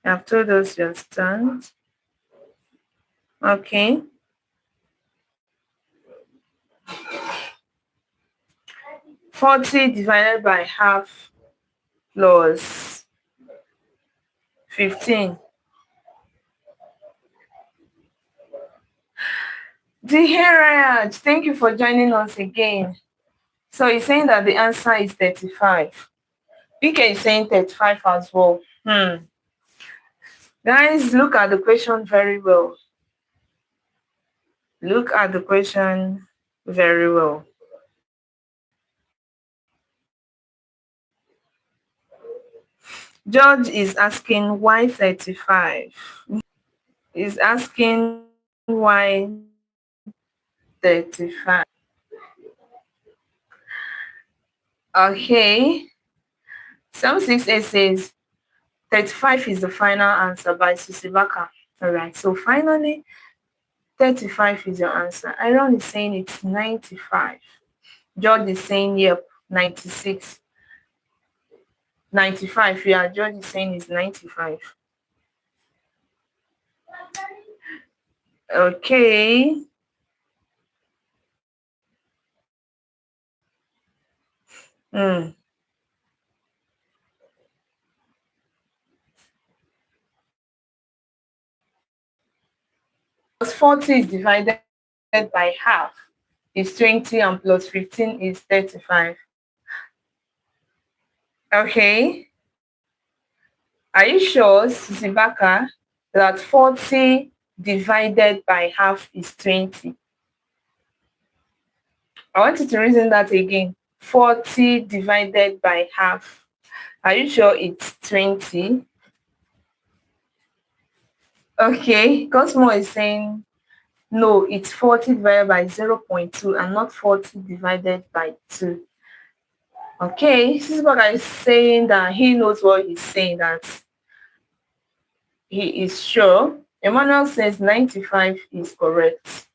You have told us your stand. Okay. Forty divided by half plus 15. Deheraj, thank you for joining us again. So he's saying that the answer is 35. PK is saying 35 as well. Guys, look at the question very well. Look at the question very well. George is asking why 35. Is asking why 35. Okay. 768 says 35 is the final answer by Susibaka. All right. So finally, 35 is your answer. Aaron is saying it's 95. George is saying, yep, 96. 95. Yeah, George is saying it's 95. Okay. 40 is divided by half is 20 and plus 15 is 35. Okay. Are you sure, Sisibaka, that 40 divided by half is 20? I want you to reason that again. 40 divided by half. Are you sure it's 20? Okay. Cosmo is saying, no, it's 40 divided by 0.2 and not 40 divided by 2. Okay. Sisibaka is saying that he knows what he's saying, that he is sure. Emmanuel says 95 is correct.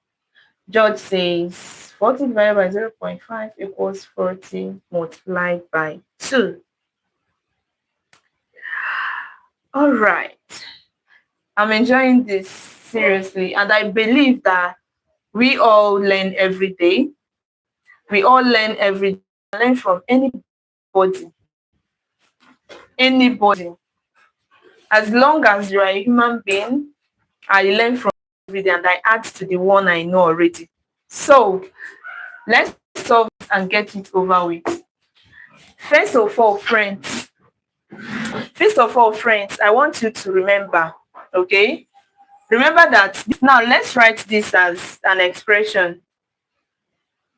George says 40 divided by 0.5 equals 40 multiplied by 2. All right. I'm enjoying this seriously, and I believe that we all learn every day. We all learn every day. Learn from anybody anybody. Anybody. As long as you are a human being, I learn from everything and I add to the one I know already. So let's solve it and get it over with. First of all, friends, I want you to remember, okay? Remember that now let's write this as an expression.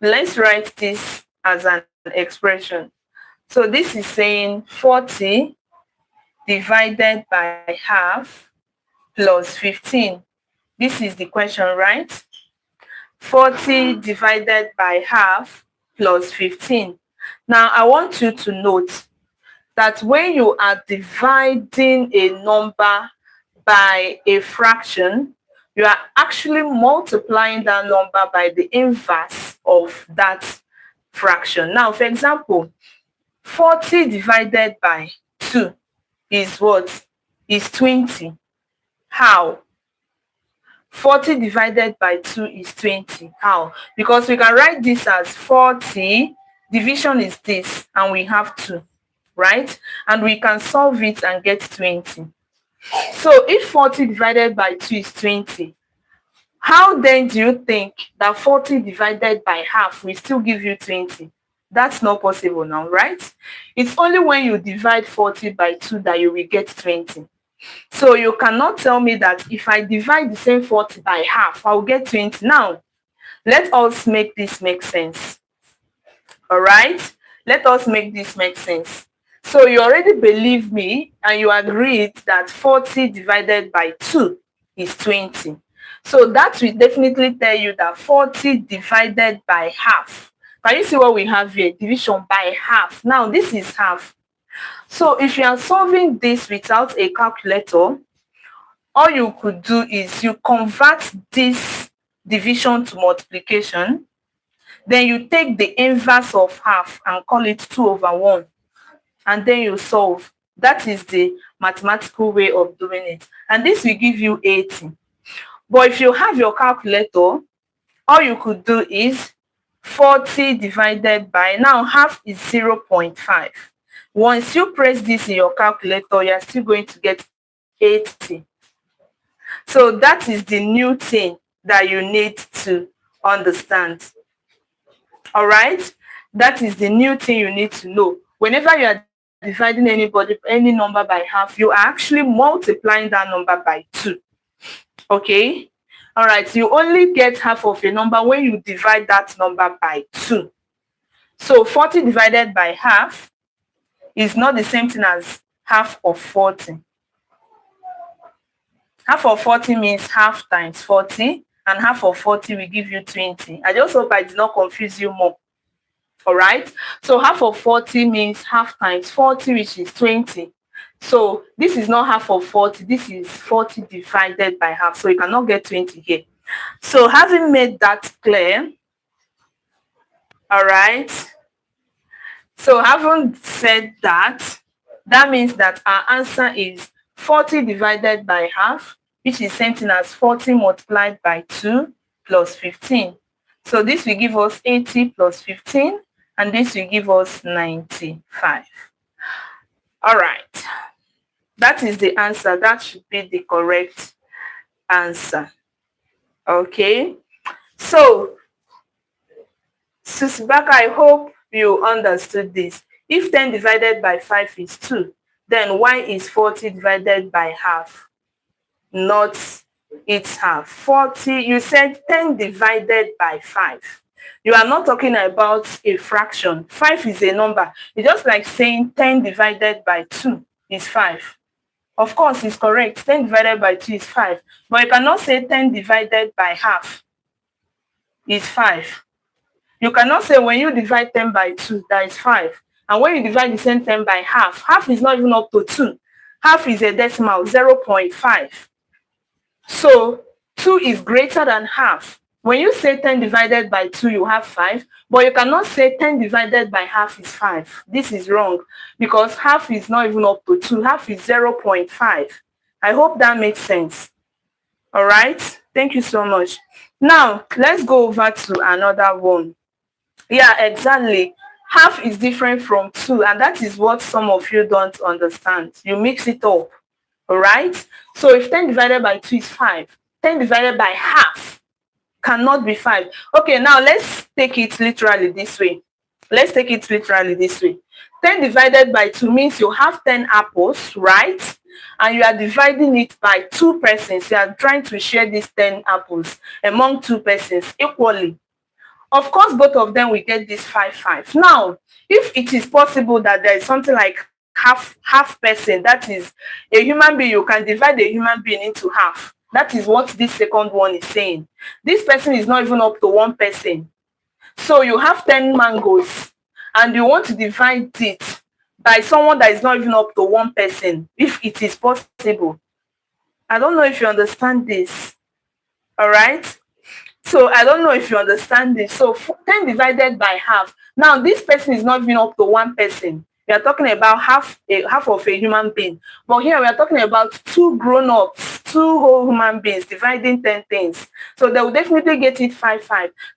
Let's write this as an expression. So this is saying 40 divided by half plus 15. This is the question, right? 40 divided by half plus 15. Now, I want you to note that when you are dividing a number by a fraction, you are actually multiplying that number by the inverse of that fraction. Now, for example, 40 divided by 2 is what? Is 20. How? 40 divided by 2 is 20. How? Because we can write this as 40, division is this, and we have 2, right? And we can solve it and get 20. So if 40 divided by 2 is 20, how then do you think that 40 divided by half will still give you 20? That's not possible now, right? It's only when you divide 40 by 2 that you will get 20. So you cannot tell me that if I divide the same 40 by half, I'll get 20. Now, let us make this make sense. All right? Let us make this make sense. So you already believe me and you agreed that 40 divided by 2 is 20. So that will definitely tell you that 40 divided by half. Can you see what we have here? Division by half. Now, this is half. So if you are solving this without a calculator, all you could do is you convert this division to multiplication. Then you take the inverse of half and call it 2 over 1. And then you solve. That is the mathematical way of doing it. And this will give you 80. But if you have your calculator, all you could do is 40 divided by, now half is 0.5. Once you press this in your calculator, you're still going to get 80. So that is the new thing that you need to understand. All right? That is the new thing you need to know. Whenever you are dividing any number by half, you are actually multiplying that number by 2. Okay? All right, you only get half of a number when you divide that number by 2. So 40 divided by half is not the same thing as half of 40. Half of 40 means half times 40, and half of 40 will give you 20. I just hope I did not confuse you more. All right, so half of 40 means half times 40, which is 20. So this is not half of 40, this is 40 divided by half, so you cannot get 20 here. So having made that clear, all right, so having said that, that means that our answer is 40 divided by half, which is same thing as 40 multiplied by 2 plus 15. So this will give us 80 plus 15, and this will give us 95. All right. That is the answer. That should be the correct answer. Okay. So, Susibaka, I hope you understood this. If 10 divided by 5 is 2, then why is 40 divided by half not its half? 40, you said 10 divided by 5. You are not talking about a fraction. 5 is a number. It's just like saying 10 divided by 2 is 5. Of course, it's correct. 10 divided by 2 is 5. But you cannot say 10 divided by half is 5. You cannot say when you divide 10 by 2, that is 5. And when you divide the same 10 by half, half is not even up to 2. Half is a decimal, 0.5. So 2 is greater than half. When you say 10 divided by 2, you have 5. But you cannot say 10 divided by half is 5. This is wrong because half is not even up to 2. Half is 0.5. I hope that makes sense. All right. Thank you so much. Now, let's go over to another one. Yeah, exactly. half is different from 2, and that is what some of you don't understand. You mix it up, all right? So if 10 divided by 2 is 5, 10 divided by half cannot be 5. Okay, now let's take it literally this way. Let's take it literally this way. 10 divided by 2 means you have 10 apples, right? And you are dividing it by 2 persons. You are trying to share these 10 apples among 2 persons equally. Of course, both of them will get this 5. Now, if it is possible that there is something like half person, that is a human being, you can divide a human being into half. That is what this second one is saying. This person is not even up to 1 person. So you have 10 mangoes and you want to divide it by someone that is not even up to 1 person, if it is possible. I don't know if you understand this. All right. So I don't know if you understand this. So 10 divided by half. Now this person is not even up to 1 person. We are talking about half of a human being. But here we are talking about 2 grown-ups, 2 whole human beings dividing 10 things. So they will definitely get it 5.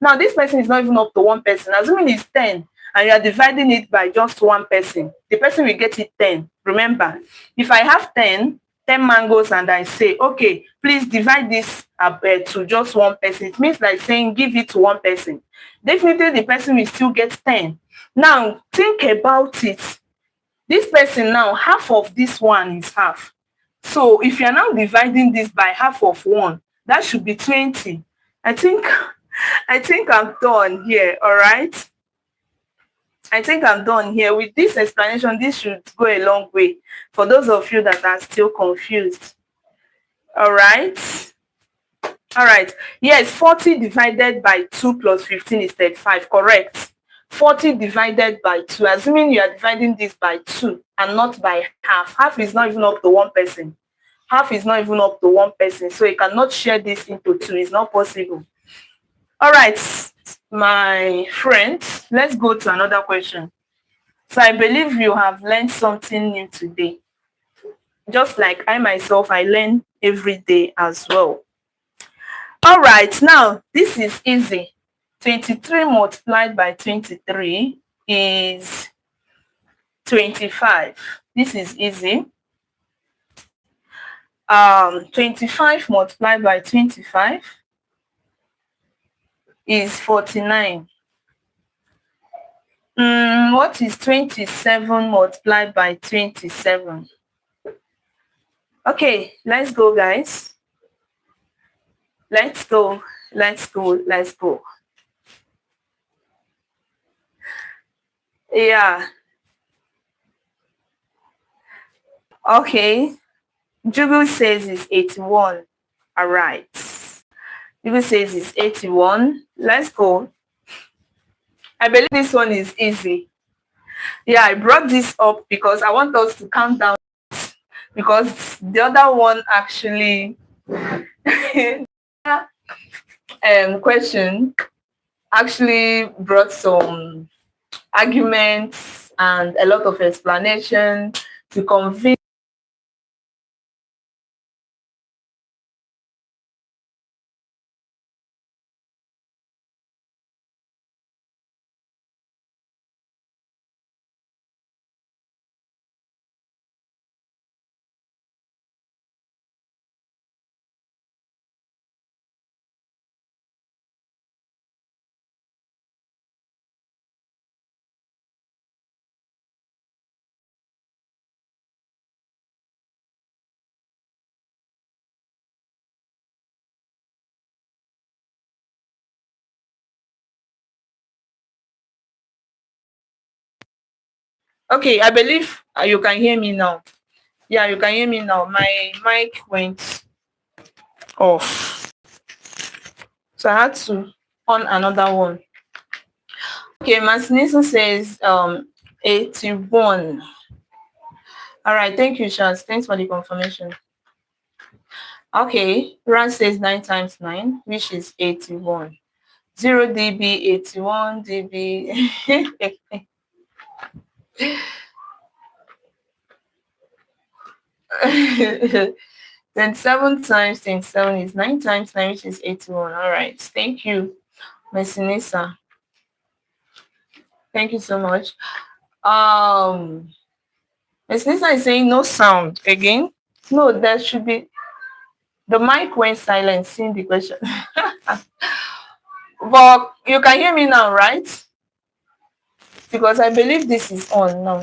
Now this person is not even up to 1 person. Assuming it's 10 and you are dividing it by just 1 person, the person will get it 10. Remember, if I have 10 mangoes and I say, okay, please divide this to just 1 person, it means like saying give it to 1 person. Definitely the person will still get 10. Now think about it. This person now, half of this one is half. So if you're now dividing this by half of 1, that should be 20. I think I'm done here. All right. I think I'm done here. With this explanation, this should go a long way for those of you that are still confused. All right. All right. Yes, 40 divided by 2 plus 15 is 35. Correct. 40 divided by 2, assuming you are dividing this by 2 and not by half. Half is not even up to 1 person. Half is not even up to 1 person. So you cannot share this into 2. It's not possible. All right, my friends, let's go to another question. So I believe you have learned something new today. Just like I myself, I learn every day as well. All right, now this is easy. 23 multiplied by 23 is 25. This is easy. 25 multiplied by 25 is 49. What is 27 multiplied by 27? Okay, let's go, guys. Let's go. Yeah. Okay. Jugu says it's 81. All right. Jugu says it's 81. Let's go. I believe this one is easy. Yeah, I brought this up because I want us to calm down, because the other one actually question actually brought some arguments and a lot of explanation to convince. Okay, I believe you can hear me now. Yeah, you can hear me now. My mic went off, so I had to on another one. Okay, Masnison says 81. All right, thank you, Chance. Thanks for the confirmation. Okay, Ran says 9 times 9, which is 81. 0 dB, 81 dB. 27 times 27 is 9 times 9, which is 81. All right, thank you, Messinisa. Thank you so much. Miss Lisa is saying no sound again. No, there should be. The mic went silent seeing the question. But you can hear me now, right? Because I believe this is on now.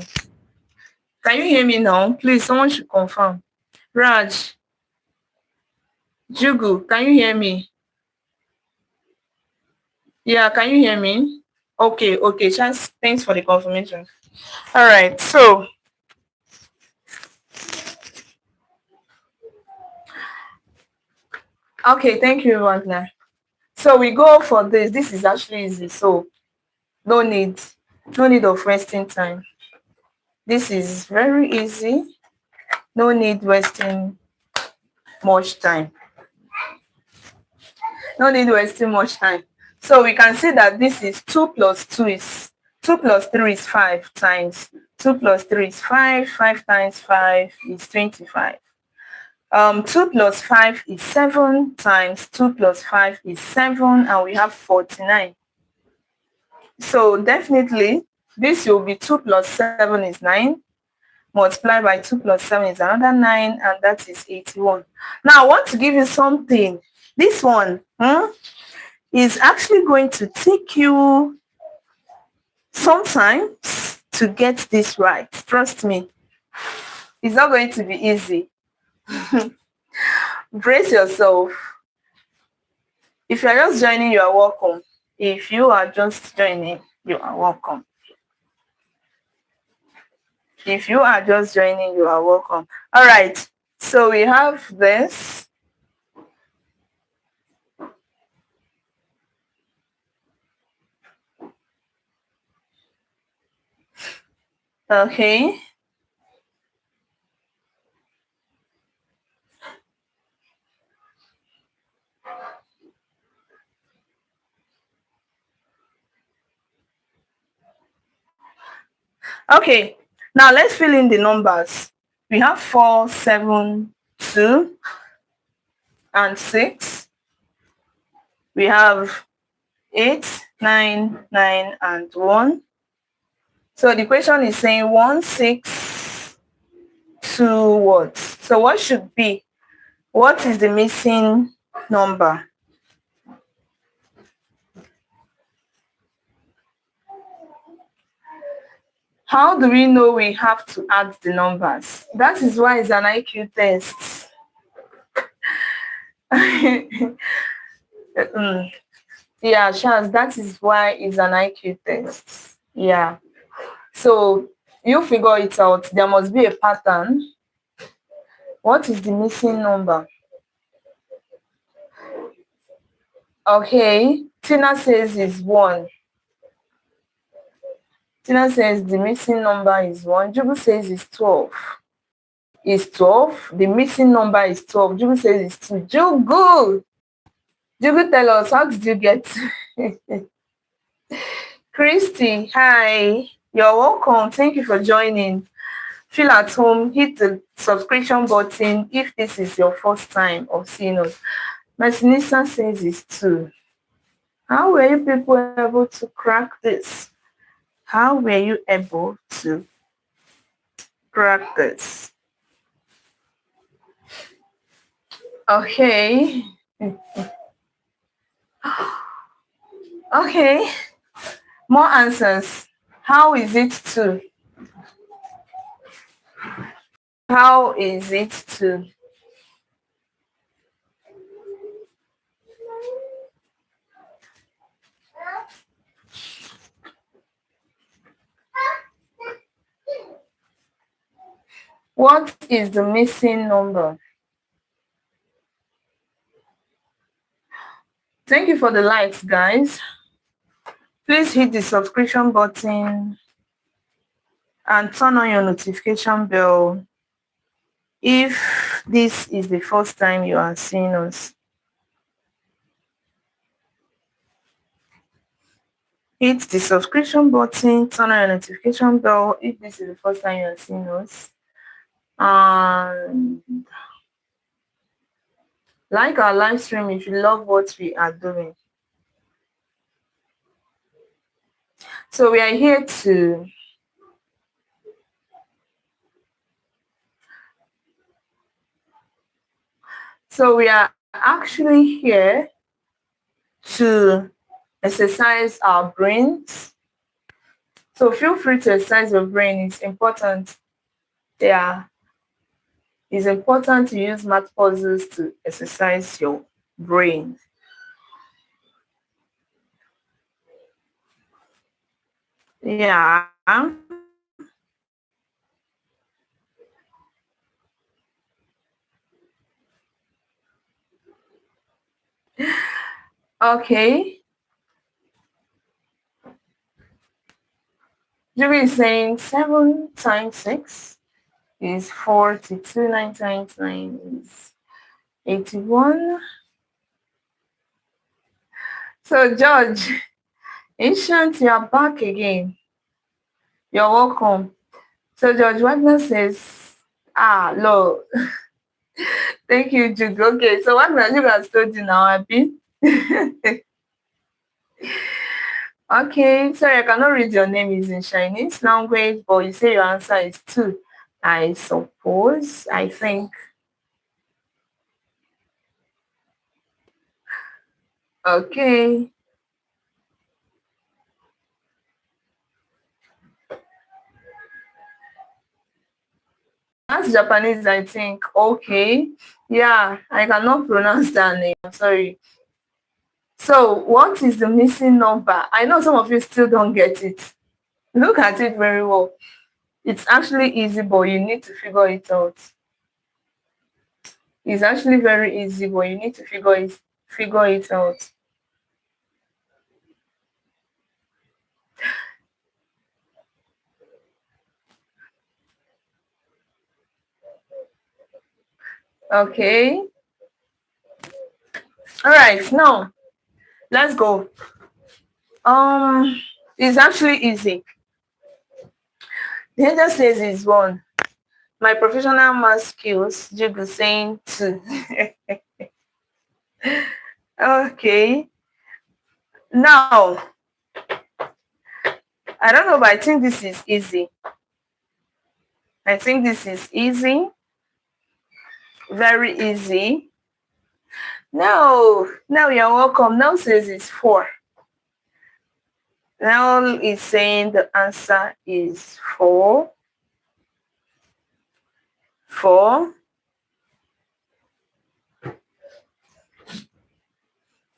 Can you hear me now? Please, someone should confirm. Raj, Jugu, can you hear me? Yeah, can you hear me? Okay, Chance, thanks for the confirmation. All right, so okay, thank you, Wagner. So we go for this. This is actually easy, so no need, no need of wasting time. This is very easy. No need wasting much time. No need wasting much time. So we can see that this is 2 plus 2 is 2 plus 3 is 5 times 2 plus 3 is 5. 5 times 5 is 25. 2 plus 5 is 7 times 2 plus 5 is 7, and we have 49. So definitely this will be 2 plus 7 is 9. Multiplied by 2 plus 7 is another 9, and that is 81. Now I want to give you something. This one is actually going to take you some time to get this right. Trust me. It's not going to be easy. Brace yourself. If you're just joining, you are welcome. If you are just joining, you are welcome. If you are just joining, you are welcome. All right. So we have this. Okay. Okay. Now let's fill in the numbers. We have 4, 7, 2, and 6. We have 8, 9, 9, and 1. So the question is saying 1, 6, 2 what? So what should be? What is the missing number? How do we know we have to add the numbers? That is why it's an IQ test. Yeah, Chance, that is why it's an IQ test. Yeah. So you figure it out. There must be a pattern. What is the missing number? Okay. Tina says it's 1. Tina says the missing number is 1. Jubu says it's 12. It's 12. The missing number is 12. Jubu says it's 2. Jugu! Jugu, tell us, how did you get? Christy, hi. You're welcome. Thank you for joining. Feel at home. Hit the subscription button if this is your first time of seeing us. Martinisa says it's 2. How were you people able to crack this? How were you able to crack this? Okay. Okay. More answers. How is it 2? How is it 2? What is the missing number? Thank you for the likes, guys. Please hit the subscription button and turn on your notification bell if this is the first time you are seeing us. Hit the subscription button, turn on your notification bell if this is the first time you are seeing us. And like our live stream if you love what we are doing. So we are here to actually here to exercise our brains. So feel free to exercise your brain. It's important. Yeah, it's important to use math puzzles to exercise your brain. Yeah. Okay. Julie is saying 7 times 6 is 42. 9 times 9 is 81. So, George, Ancient, you are back again. You're welcome. So, George Wagner says, Lord. Thank you, Jude. Okay, so Wagner, you guys told you now, Abby. Okay, sorry, I cannot read your name. It's in Chinese language, but you say your answer is 2. I suppose, I think. Okay. That's Japanese, I think. Okay. Yeah, I cannot pronounce that name. I'm sorry. So, what is the missing number? I know some of you still don't get it. Look at it very well. It's actually easy, but you need to figure it out. It's actually very easy, but you need to figure it out. Okay. All right. Now, let's go. It's actually easy. The answer says is 1. My professional math skills, Jigu saying 2. Okay. Now, I don't know, but I think this is easy. I think this is easy. Very easy. No, now you're welcome. Now says it's 4. Now is saying the answer is 4. 4.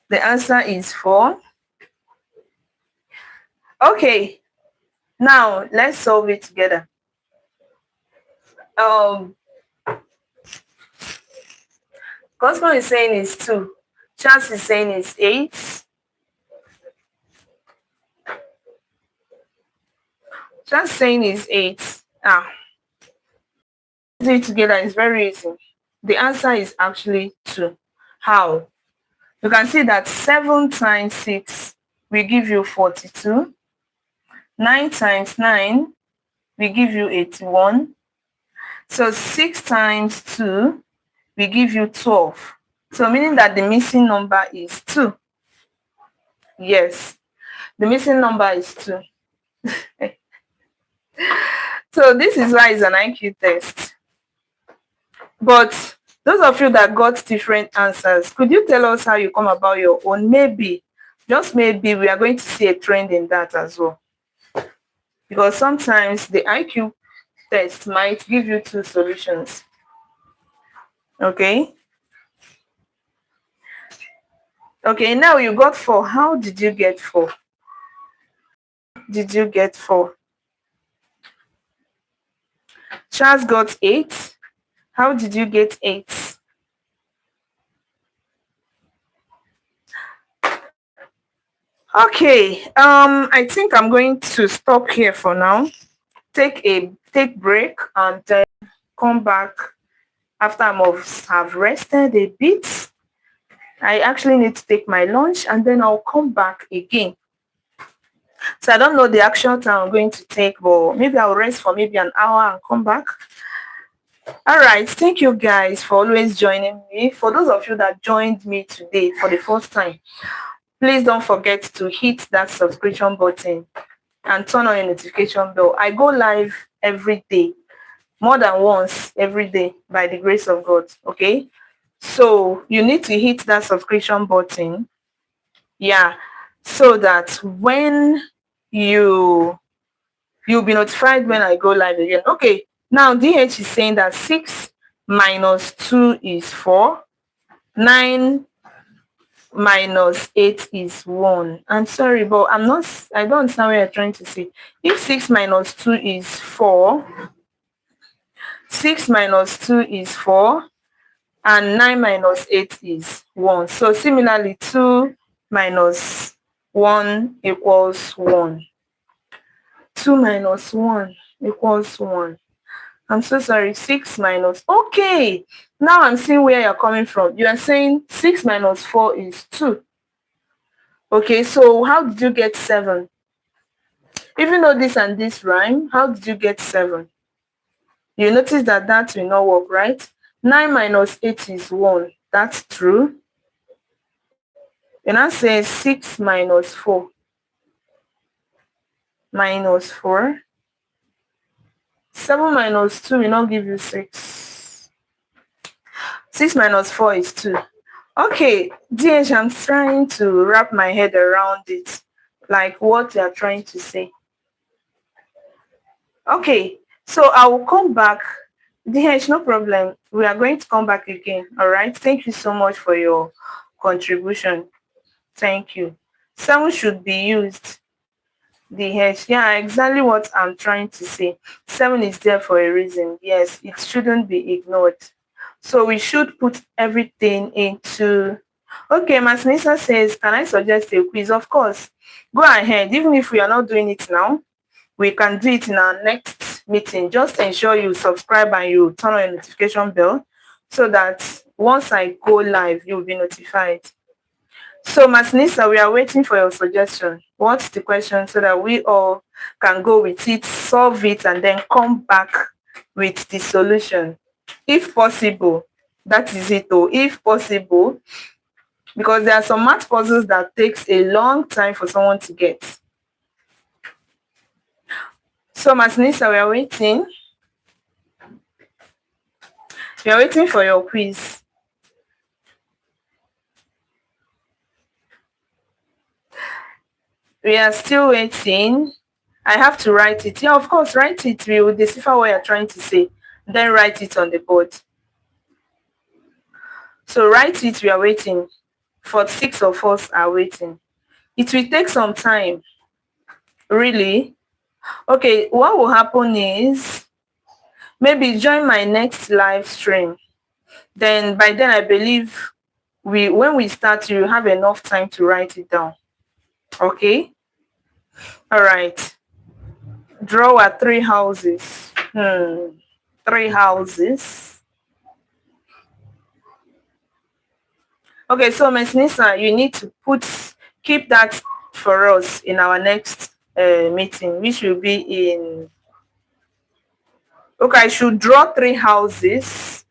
The answer is 4. Okay. Now let's solve it together. Cosmo is saying is 2. Charles is saying is 8. Just saying is 8. Do it together is very easy. The answer is actually 2. How? You can see that 7 times 6 will give you 42. 9 times 9 will give you 81. So 6 times 2 will give you 12. So meaning that the missing number is 2. Yes, the missing number is 2. So this is why it's an IQ test. But those of you that got different answers, could you tell us how you come about your own? Maybe, just maybe, we are going to see a trend in that as well. Because sometimes the IQ test might give you 2 solutions. Okay? Okay, now you got 4. How did you get 4? Did you get 4? Charles got 8. How did you get 8? Okay, I think I'm going to stop here for now. Take break and then come back after have rested a bit. I actually need to take my lunch and then I'll come back again. So I don't know the actual time I'm going to take, but maybe I'll rest for maybe an hour and come back. All right, thank you guys for always joining me. For those of you that joined me today for the first time, please don't forget to hit that subscription button. and turn on your notification bell. I go live every day, more than once every day by the grace of God. Okay. So you need to hit that subscription button. Yeah. So that when you you'll be notified when I go live again. Okay. Now DH is saying that 6 minus 2 is 4. 9 minus 8 is 1. I'm sorry, but I don't understand what you're trying to say. If 6 minus 2 is 4, 6 minus 2 is 4, and 9 minus 8 is 1. So similarly, 2 minus 1 equals 1. 2 minus 1 equals 1. I'm so sorry, 6 minus, okay. Now I'm seeing where you're coming from. You are saying 6 minus 4 is 2. Okay, so how did you get 7? Even though this and this rhyme, how did you get 7? You notice that that will not work, right? 9 minus 8 is 1. That's true. And I say 6 minus 4. Minus 4. 7 minus 2 will not give you 6. 6 minus 4 is 2. Okay, DH, I'm trying to wrap my head around it. Like what you're trying to say. Okay, so I will come back. DH, no problem. We are going to come back again. All right. Thank you so much for your contribution. Thank you. 7 should be used. DH, yeah, exactly what I'm trying to say. 7 is there for a reason. Yes, it shouldn't be ignored. So we should put everything into. Okay, Masnisa says, can I suggest a quiz? Of course. Go ahead. Even if we are not doing it now, we can do it in our next meeting. Just ensure you subscribe and you turn on your notification bell so that once I go live, you'll be notified. So, Masnisa, we are waiting for your suggestion. What's the question so that we all can go with it, solve it, and then come back with the solution? If possible, that is it though, if possible, because there are some math puzzles that takes a long time for someone to get. So, Masnisa, we are waiting. We are waiting for your quiz. We are still waiting. I have to write it. Yeah, of course, write it. We will decipher what you're trying to say. Then write it on the board. So write it. We are waiting. 46 of us are waiting. It will take some time. Really? Okay, what will happen is maybe join my next live stream. Then by then I believe when we start, you have enough time to write it down. Okay? All right. Draw at 3 houses. 3 houses. Okay, so Ms. Nisa, you need to keep that for us in our next meeting, which will be in. Okay, I should draw 3 houses.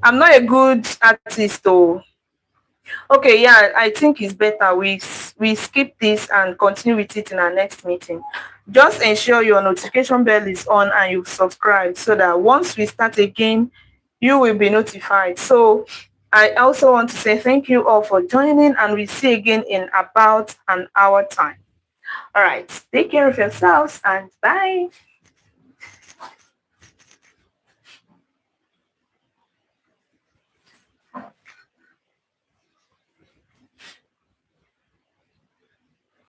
I'm not a good artist, though. Okay, yeah, I think it's better we skip this and continue with it in our next meeting. Just ensure your notification bell is on and you subscribe so that once we start again, you will be notified. So I also want to say thank you all for joining, and we'll see again in about an hour time. All right, take care of yourselves and bye.